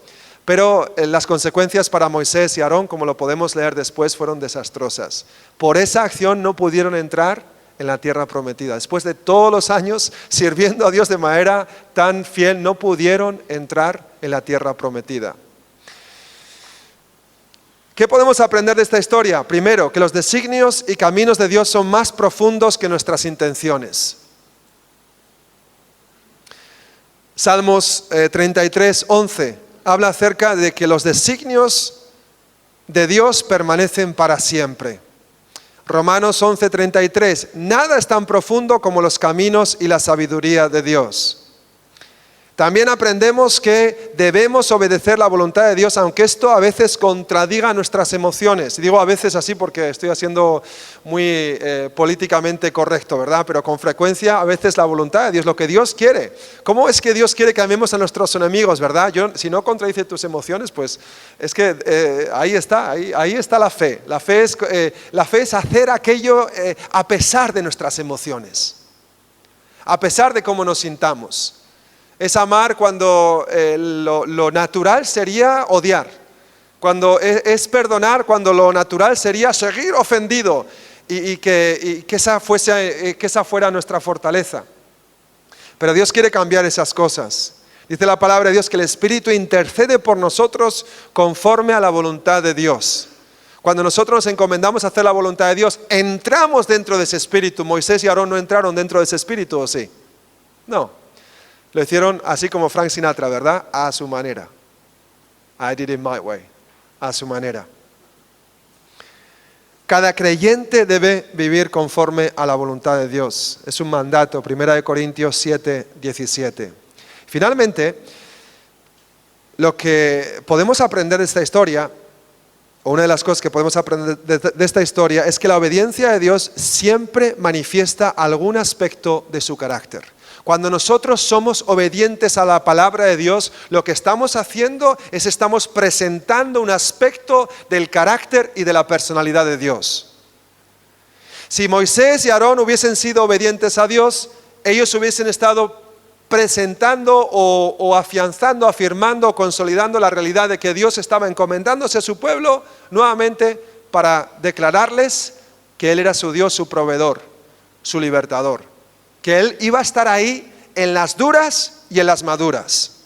Pero las consecuencias para Moisés y Aarón, como lo podemos leer después, fueron desastrosas. Por esa acción no pudieron entrar en la tierra prometida. Después de todos los años sirviendo a Dios de manera tan fiel, no pudieron entrar en la tierra prometida. ¿Qué podemos aprender de esta historia? Primero, que los designios y caminos de Dios son más profundos que nuestras intenciones. Salmos 33, 11 habla acerca de que los designios de Dios permanecen para siempre. Romanos 11:33, nada es tan profundo como los caminos y la sabiduría de Dios. También aprendemos que debemos obedecer la voluntad de Dios, aunque esto a veces contradiga nuestras emociones. Y digo a veces así porque estoy siendo muy políticamente correcto, ¿verdad? Pero con frecuencia a veces la voluntad de Dios, lo que Dios quiere. ¿Cómo es que Dios quiere que amemos a nuestros enemigos, verdad? Si no contradice tus emociones, pues es que ahí está la fe. La fe es hacer aquello a pesar de nuestras emociones, a pesar de cómo nos sintamos. Es amar cuando lo natural sería odiar, cuando es perdonar cuando lo natural sería seguir ofendido y que esa fuera nuestra fortaleza. Pero Dios quiere cambiar esas cosas. Dice la palabra de Dios que el Espíritu intercede por nosotros conforme a la voluntad de Dios. Cuando nosotros nos encomendamos a hacer la voluntad de Dios, entramos dentro de ese Espíritu. Moisés y Aarón no entraron dentro de ese Espíritu, ¿o sí? No. Lo hicieron así como Frank Sinatra, ¿verdad? A su manera. I did it my way. A su manera. Cada creyente debe vivir conforme a la voluntad de Dios. Es un mandato, 1 Corintios 7, 17. Finalmente, lo que podemos aprender de esta historia, o una de las cosas que podemos aprender de esta historia, es que la obediencia de Dios siempre manifiesta algún aspecto de su carácter. Cuando nosotros somos obedientes a la palabra de Dios, lo que estamos haciendo es estamos presentando un aspecto del carácter y de la personalidad de Dios. Si Moisés y Aarón hubiesen sido obedientes a Dios, ellos hubiesen estado presentando o afianzando, afirmando, consolidando la realidad de que Dios estaba encomendándose a su pueblo nuevamente para declararles que Él era su Dios, su proveedor, su libertador. Que Él iba a estar ahí en las duras y en las maduras.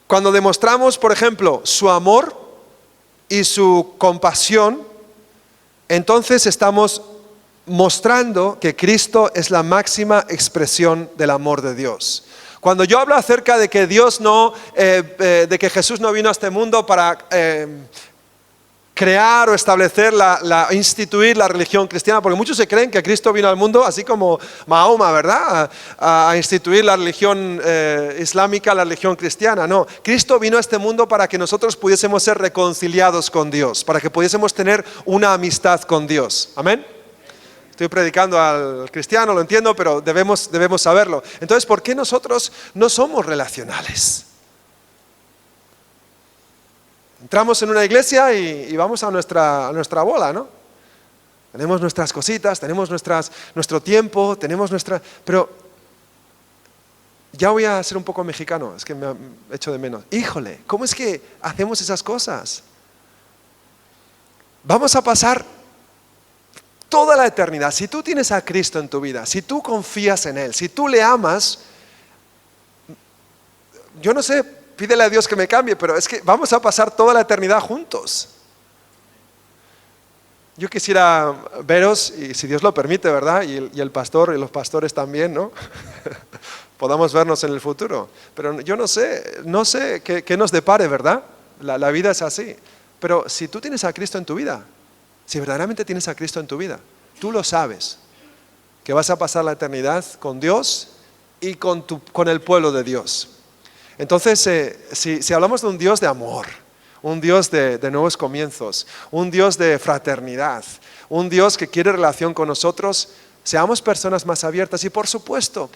Cuando demostramos, por ejemplo, su amor y su compasión, entonces estamos mostrando que Cristo es la máxima expresión del amor de Dios. Cuando yo hablo acerca de que de que Jesús no vino a este mundo para crear o establecer, instituir la religión cristiana, porque muchos se creen que Cristo vino al mundo, así como Mahoma, ¿verdad? A instituir la religión islámica, la religión cristiana. No, Cristo vino a este mundo para que nosotros pudiésemos ser reconciliados con Dios, para que pudiésemos tener una amistad con Dios. Amén. Estoy predicando al cristiano, lo entiendo, pero debemos saberlo. Entonces, ¿por qué nosotros no somos relacionales? Entramos en una iglesia y vamos a nuestra bola, ¿no? Tenemos nuestras cositas, tenemos nuestro tiempo, pero ya voy a ser un poco mexicano, es que me echo de menos. Híjole, ¿cómo es que hacemos esas cosas? Vamos a pasar toda la eternidad. Si tú tienes a Cristo en tu vida, si tú confías en Él, si tú le amas, yo no sé, pídele a Dios que me cambie, pero es que vamos a pasar toda la eternidad juntos. Yo quisiera veros, y si Dios lo permite, ¿verdad? Y el pastor y los pastores también, ¿no? Podamos vernos en el futuro. Pero yo no sé qué nos depare, ¿verdad? La vida es así. Pero si tú tienes a Cristo en tu vida, si verdaderamente tienes a Cristo en tu vida, tú lo sabes, que vas a pasar la eternidad con Dios y con el pueblo de Dios. Entonces, si hablamos de un Dios de amor, un Dios de nuevos comienzos, un Dios de fraternidad, un Dios que quiere relación con nosotros, seamos personas más abiertas y por supuesto,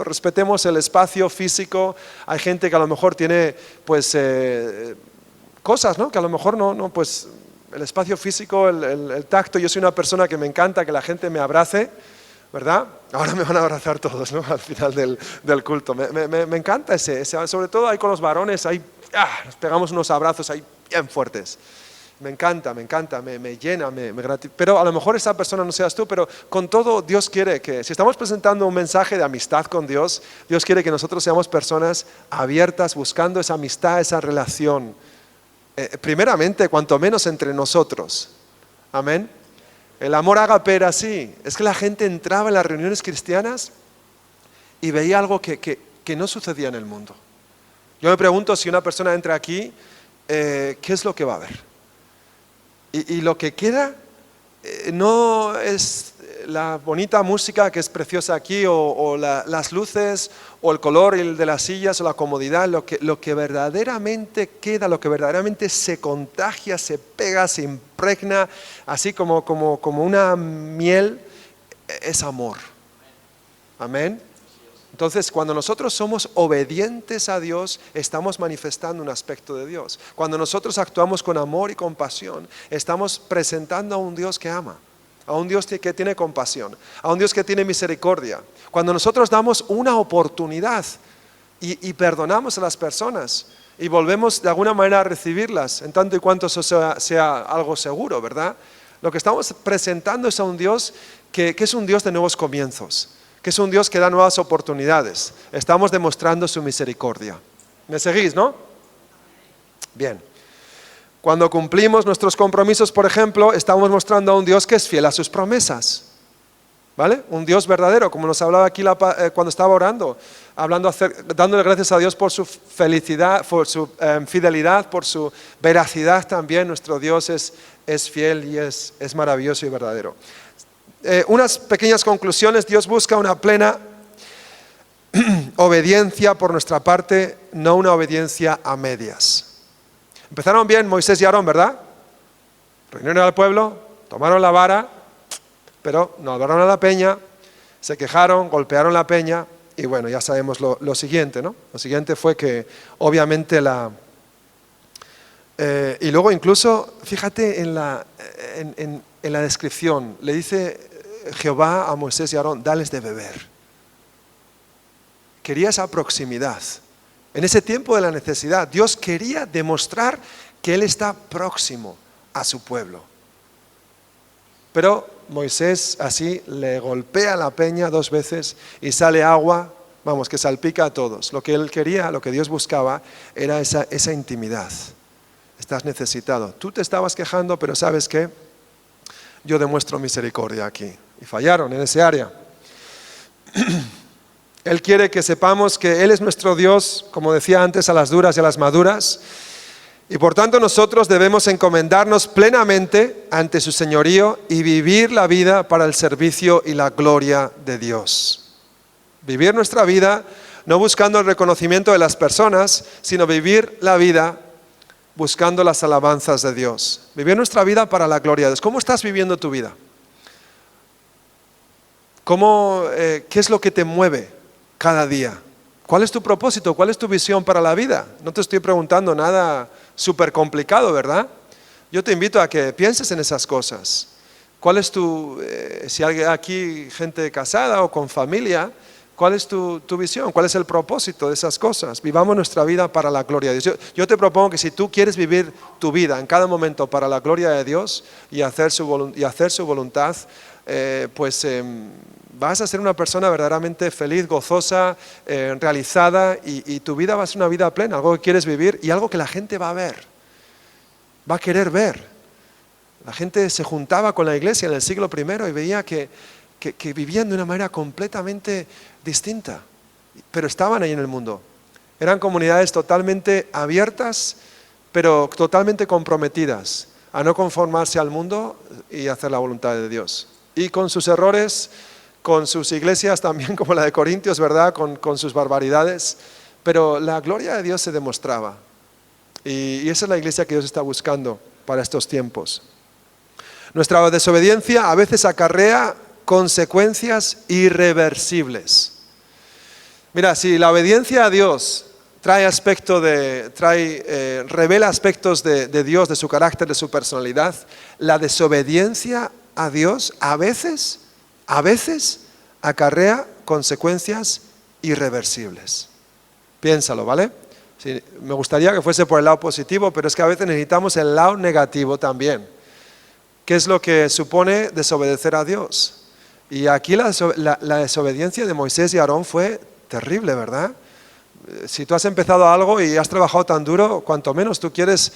respetemos el espacio físico. Hay gente que a lo mejor tiene pues cosas, ¿no? Que a lo mejor no pues el espacio físico, el tacto. Yo soy una persona que me encanta que la gente me abrace, ¿verdad? Ahora me van a abrazar todos, ¿no? Al final del culto. Me encanta ese, sobre todo ahí con los varones, ahí nos pegamos unos abrazos ahí bien fuertes. Me encanta, me llena, me gratifica. Pero a lo mejor esa persona no seas tú, pero con todo Dios quiere que, si estamos presentando un mensaje de amistad con Dios, Dios quiere que nosotros seamos personas abiertas, buscando esa amistad, esa relación. Primeramente, cuanto menos entre nosotros. Amén. El amor ágape era así. Es que la gente entraba en las reuniones cristianas y veía algo que no sucedía en el mundo. Yo me pregunto, si una persona entra aquí, ¿qué es lo que va a ver? Y lo que queda no es la bonita música que es preciosa aquí, o las luces, o el color de las sillas, o la comodidad. Lo que verdaderamente queda, lo que verdaderamente se contagia, se pega, se impregna, así como una miel, es amor. Amén. Entonces, cuando nosotros somos obedientes a Dios, estamos manifestando un aspecto de Dios. Cuando nosotros actuamos con amor y compasión, estamos presentando a un Dios que ama, a un Dios que tiene compasión, a un Dios que tiene misericordia. Cuando nosotros damos una oportunidad y perdonamos a las personas y volvemos de alguna manera a recibirlas, en tanto y cuanto eso sea algo seguro, ¿verdad? Lo que estamos presentando es a un Dios que es un Dios de nuevos comienzos, que es un Dios que da nuevas oportunidades. Estamos demostrando su misericordia. ¿Me seguís, no? Bien. Cuando cumplimos nuestros compromisos, por ejemplo, estamos mostrando a un Dios que es fiel a sus promesas. ¿Vale? Un Dios verdadero, como nos hablaba aquí cuando estaba orando, dándole gracias a Dios por su felicidad, por su fidelidad, por su veracidad también. Nuestro Dios es fiel y es maravilloso y verdadero. Unas pequeñas conclusiones. Dios busca una plena obediencia por nuestra parte, no una obediencia a medias. Empezaron bien Moisés y Aarón, ¿verdad? Reunieron al pueblo, tomaron la vara, pero no adoraron a la peña, se quejaron, golpearon la peña, y bueno, ya sabemos lo siguiente, ¿no? Lo siguiente fue que obviamente y luego incluso, fíjate en la descripción, le dice Jehová a Moisés y a Aarón, dales de beber. Quería esa proximidad. En ese tiempo de la necesidad, Dios quería demostrar que Él está próximo a su pueblo. Pero Moisés así le golpea la peña 2 veces y sale agua, vamos, que salpica a todos. Lo que Él quería, lo que Dios buscaba, era esa intimidad. Estás necesitado. Tú te estabas quejando, pero ¿sabes qué? Yo demuestro misericordia aquí. Y fallaron en ese área. Él quiere que sepamos que Él es nuestro Dios, como decía antes, a las duras y a las maduras. Y por tanto nosotros debemos encomendarnos plenamente ante su señorío y vivir la vida para el servicio y la gloria de Dios. Vivir nuestra vida no buscando el reconocimiento de las personas, sino vivir la vida buscando las alabanzas de Dios. Vivir nuestra vida para la gloria de Dios. ¿Cómo estás viviendo tu vida? ¿Qué es lo que te mueve cada día? ¿Cuál es tu propósito? ¿Cuál es tu visión para la vida? No te estoy preguntando nada súper complicado, ¿verdad? Yo te invito a que pienses en esas cosas. ¿Cuál es si hay aquí gente casada o con familia, cuál es tu visión? ¿Cuál es el propósito de esas cosas? Vivamos nuestra vida para la gloria de Dios. Yo te propongo que si tú quieres vivir tu vida en cada momento para la gloria de Dios y hacer su voluntad, vas a ser una persona verdaderamente feliz, gozosa, realizada y tu vida va a ser una vida plena, algo que quieres vivir y algo que la gente va a ver, va a querer ver. La gente se juntaba con la iglesia en el siglo I y veía que vivían de una manera completamente distinta, pero estaban ahí en el mundo. Eran comunidades totalmente abiertas, pero totalmente comprometidas a no conformarse al mundo y hacer la voluntad de Dios. Y con sus errores, con sus iglesias también como la de Corintios, ¿verdad? Con sus barbaridades, pero la gloria de Dios se demostraba. Y esa es la iglesia que Dios está buscando para estos tiempos. Nuestra desobediencia a veces acarrea consecuencias irreversibles. Mira, si la obediencia a Dios revela aspectos de Dios, de su carácter, de su personalidad, la desobediencia a Dios a veces acarrea consecuencias irreversibles. Piénsalo, ¿vale? Sí, me gustaría que fuese por el lado positivo, pero es que a veces necesitamos el lado negativo también. ¿Qué es lo que supone desobedecer a Dios? Y aquí la desobediencia de Moisés y Aarón fue terrible, ¿verdad? Si tú has empezado algo y has trabajado tan duro, cuanto menos tú quieres,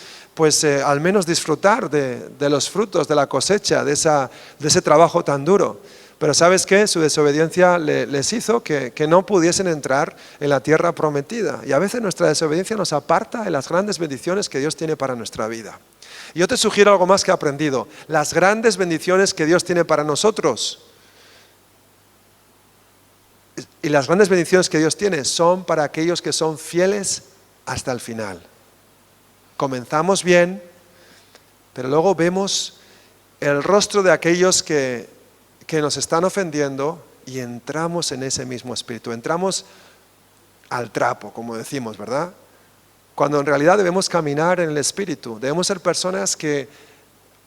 al menos disfrutar de los frutos, de la cosecha, de ese trabajo tan duro. Pero ¿sabes qué? Su desobediencia les hizo que no pudiesen entrar en la tierra prometida. Y a veces nuestra desobediencia nos aparta de las grandes bendiciones que Dios tiene para nuestra vida. Y yo te sugiero algo más que he aprendido. Las grandes bendiciones que Dios tiene para nosotros y las grandes bendiciones que Dios tiene son para aquellos que son fieles hasta el final. Comenzamos bien, pero luego vemos el rostro de aquellos que nos están ofendiendo y entramos en ese mismo espíritu. Entramos al trapo, como decimos, ¿verdad? Cuando en realidad debemos caminar en el espíritu. Debemos ser personas que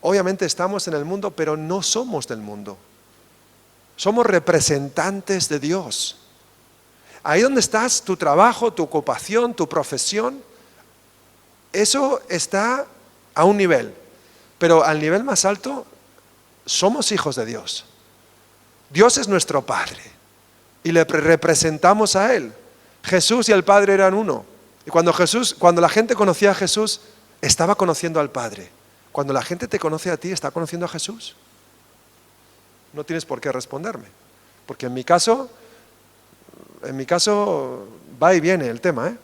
obviamente estamos en el mundo, pero no somos del mundo. Somos representantes de Dios. Ahí donde estás, tu trabajo, tu ocupación, tu profesión, eso está a un nivel. Pero al nivel más alto, somos hijos de Dios. Dios es nuestro Padre y le representamos a Él. Jesús y el Padre eran uno. Y cuando la gente conocía a Jesús, estaba conociendo al Padre. Cuando la gente te conoce a ti, ¿está conociendo a Jesús? No tienes por qué responderme, porque en mi caso va y viene el tema, ¿eh?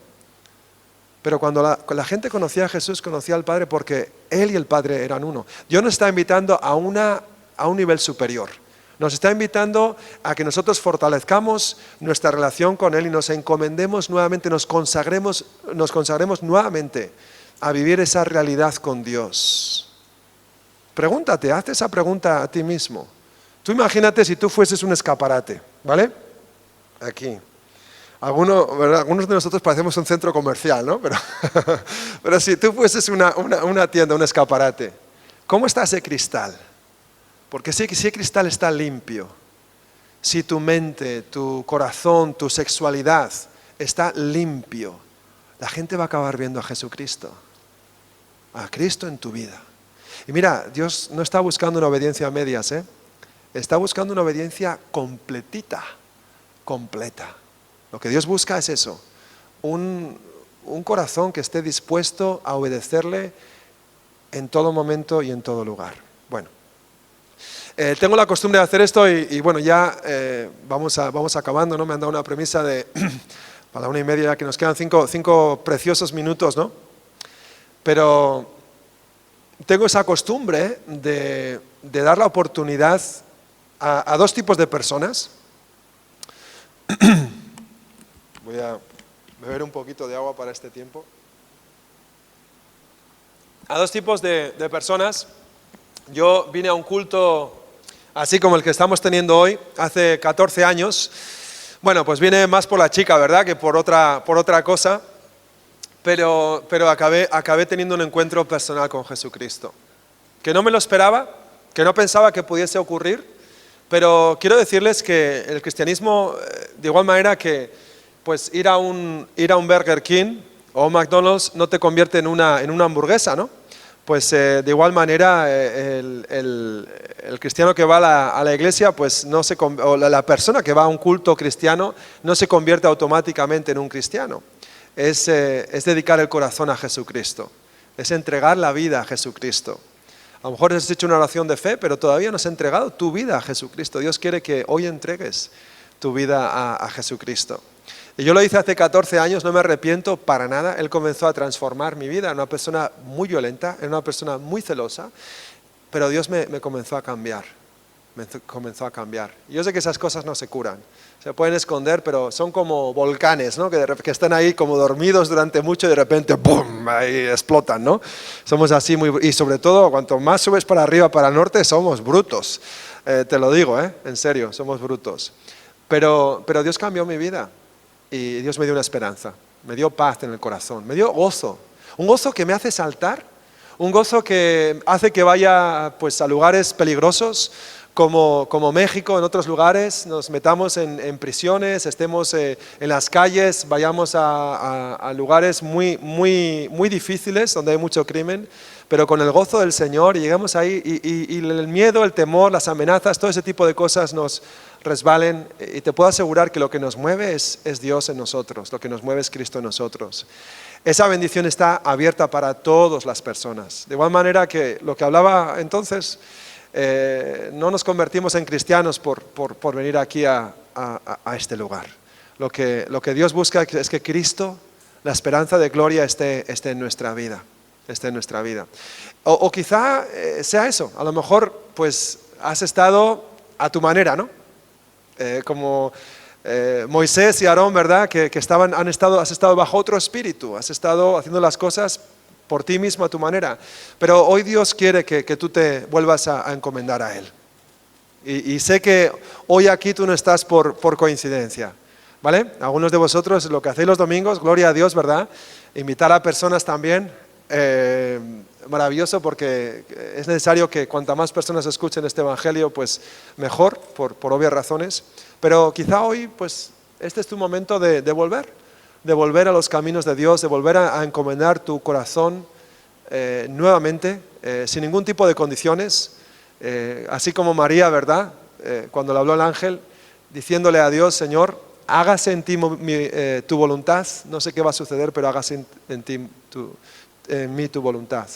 Pero cuando la gente conocía a Jesús, conocía al Padre porque Él y el Padre eran uno. Dios nos está invitando a un nivel superior. Nos está invitando a que nosotros fortalezcamos nuestra relación con Él y nos encomendemos nuevamente, nos consagremos nuevamente a vivir esa realidad con Dios. Pregúntate, haz esa pregunta a ti mismo. Tú imagínate si tú fueses un escaparate, ¿vale? Aquí. Algunos de nosotros parecemos un centro comercial, ¿no? Pero si tú fueses una tienda, un escaparate, ¿cómo está ese cristal? Porque si el cristal está limpio, si tu mente, tu corazón, tu sexualidad está limpio, la gente va a acabar viendo a Jesucristo, a Cristo en tu vida. Y mira, Dios no está buscando una obediencia a medias, ¿eh? Está buscando una obediencia completita, completa. Lo que Dios busca es eso, un corazón que esté dispuesto a obedecerle en todo momento y en todo lugar. Bueno, tengo la costumbre de hacer esto y bueno, ya vamos acabando, ¿no? Me han dado una premisa para la 1:30, ya que nos quedan cinco preciosos minutos, ¿no? pero tengo esa costumbre de dar la oportunidad a dos tipos de personas. Voy a beber un poquito de agua para este tiempo. A dos tipos de personas. Yo vine a un culto así como el que estamos teniendo hoy, hace 14 años. Bueno, pues vine más por la chica, ¿verdad?, que por otra cosa. Pero acabé teniendo un encuentro personal con Jesucristo. Que no me lo esperaba, que no pensaba que pudiese ocurrir. Pero quiero decirles que el cristianismo, de igual manera que pues ir a un Burger King o un McDonald's no te convierte en una hamburguesa, ¿no? Pues de igual manera el cristiano que va a la iglesia, pues o la persona que va a un culto cristiano no se convierte automáticamente en un cristiano. Es dedicar el corazón a Jesucristo, es entregar la vida a Jesucristo. A lo mejor has hecho una oración de fe, pero todavía no has entregado tu vida a Jesucristo. Dios quiere que hoy entregues tu vida a Jesucristo. Y yo lo hice hace 14 años, no me arrepiento para nada. Él comenzó a transformar mi vida. Era una persona muy violenta, era una persona muy celosa, pero Dios me comenzó a cambiar. Comenzó a cambiar. Yo sé que esas cosas no se curan, se pueden esconder, pero son como volcanes, ¿no? que están ahí como dormidos durante mucho y de repente ¡pum!, ahí explotan, ¿no? Somos así y sobre todo cuanto más subes para arriba, para el norte, somos brutos. Te lo digo, en serio, somos brutos. Pero Dios cambió mi vida y Dios me dio una esperanza, me dio paz en el corazón, me dio gozo, un gozo que me hace saltar, un gozo que hace que vaya pues a lugares peligrosos, como México, en otros lugares, nos metamos en prisiones, estemos en las calles, vayamos a lugares muy difíciles, donde hay mucho crimen, pero con el gozo del Señor, y llegamos ahí y el miedo, el temor, las amenazas, todo ese tipo de cosas nos resbalen, y te puedo asegurar que lo que nos mueve es Dios en nosotros, lo que nos mueve es Cristo en nosotros. Esa bendición está abierta para todas las personas. De igual manera que lo que hablaba entonces, no nos convertimos en cristianos por venir aquí a este lugar. Lo que Dios busca es que Cristo, la esperanza de gloria, esté en nuestra vida. Esté en nuestra vida. O quizá sea eso, a lo mejor pues has estado a tu manera, ¿no? Como Moisés y Aarón, ¿verdad? Que has estado bajo otro espíritu, has estado haciendo las cosas por ti mismo a tu manera, pero hoy Dios quiere que tú te vuelvas a encomendar a Él. Y sé que hoy aquí tú no estás por coincidencia, ¿vale? Algunos de vosotros lo que hacéis los domingos, gloria a Dios, ¿verdad? Invitar a personas también, maravilloso, porque es necesario que cuanta más personas escuchen este evangelio, pues mejor, por obvias razones. Pero quizá hoy, pues este es tu momento de volver a los caminos de Dios, de volver a encomendar tu corazón nuevamente, sin ningún tipo de condiciones, así como María, ¿verdad? Cuando le habló el ángel, diciéndole a Dios: Señor, hágase en ti tu voluntad, no sé qué va a suceder, pero hágase en mí tu voluntad.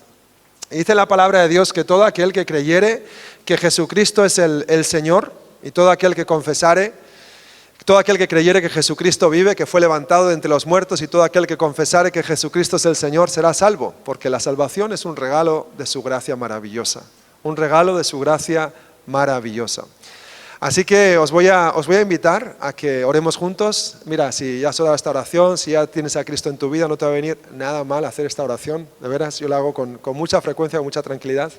Y dice la palabra de Dios que todo aquel que creyere que Jesucristo es el Señor, y todo aquel que confesare, todo aquel que creyere que Jesucristo vive, que fue levantado de entre los muertos, y todo aquel que confesare que Jesucristo es el Señor, será salvo, porque la salvación es un regalo de su gracia maravillosa, un regalo de su gracia maravillosa. Así que os voy a invitar a que oremos juntos. Mira, si ya has orado esta oración, si ya tienes a Cristo en tu vida, no te va a venir nada mal hacer esta oración, de veras. Yo la hago con mucha frecuencia, con mucha tranquilidad,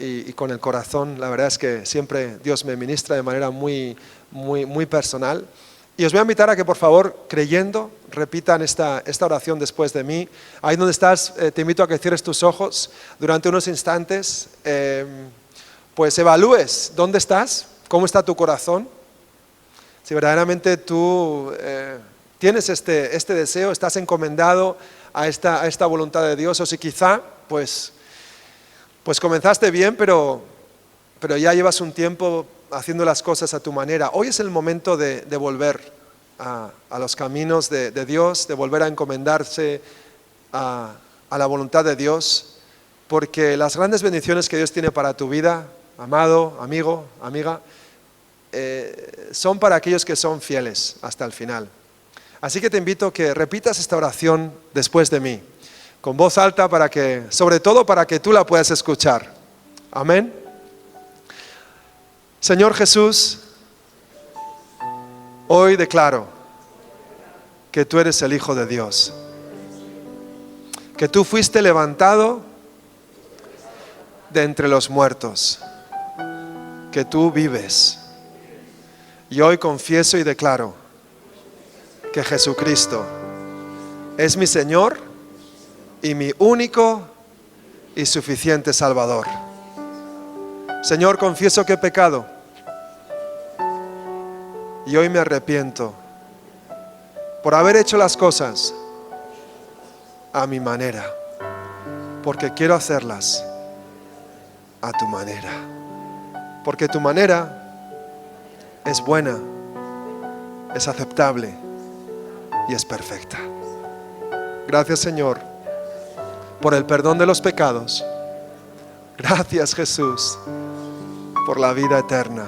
y con el corazón. La verdad es que siempre Dios me ministra de manera muy personal. Y os voy a invitar a que, por favor, creyendo, repitan esta oración después de mí. Ahí donde estás, te invito a que cierres tus ojos durante unos instantes, pues evalúes dónde estás, cómo está tu corazón, si verdaderamente tú tienes este deseo, estás encomendado a esta voluntad de Dios, o si quizá pues comenzaste bien, pero ya llevas un tiempo haciendo las cosas a tu manera. Hoy es el momento de volver a los caminos de Dios, de volver a encomendarse a la voluntad de Dios, porque las grandes bendiciones que Dios tiene para tu vida, amado, amigo, amiga, son para aquellos que son fieles hasta el final. Así que te invito a que repitas esta oración después de mí, con voz alta sobre todo para que tú la puedas escuchar. Amén. Señor Jesús, hoy declaro que tú eres el Hijo de Dios, que tú fuiste levantado de entre los muertos, que tú vives. Y hoy confieso y declaro que Jesucristo es mi Señor y mi único y suficiente Salvador. Señor, confieso que he pecado y hoy me arrepiento por haber hecho las cosas a mi manera, porque quiero hacerlas a tu manera, porque tu manera es buena, es aceptable y es perfecta. Gracias, Señor, por el perdón de los pecados. Gracias, Jesús, por la vida eterna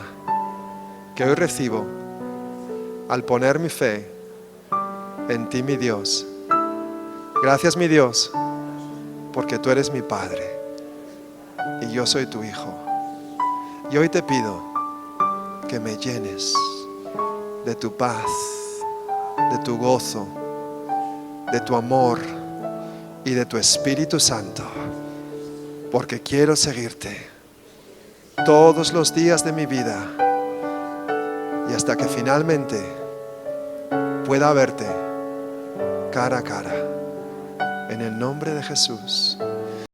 que hoy recibo al poner mi fe en ti, mi Dios. Gracias, mi Dios, porque tú eres mi Padre y yo soy tu Hijo. Y hoy te pido que me llenes de tu paz, de tu gozo, de tu amor y de tu Espíritu Santo, porque quiero seguirte todos los días de mi vida y hasta que finalmente pueda verte cara a cara. En el nombre de Jesús.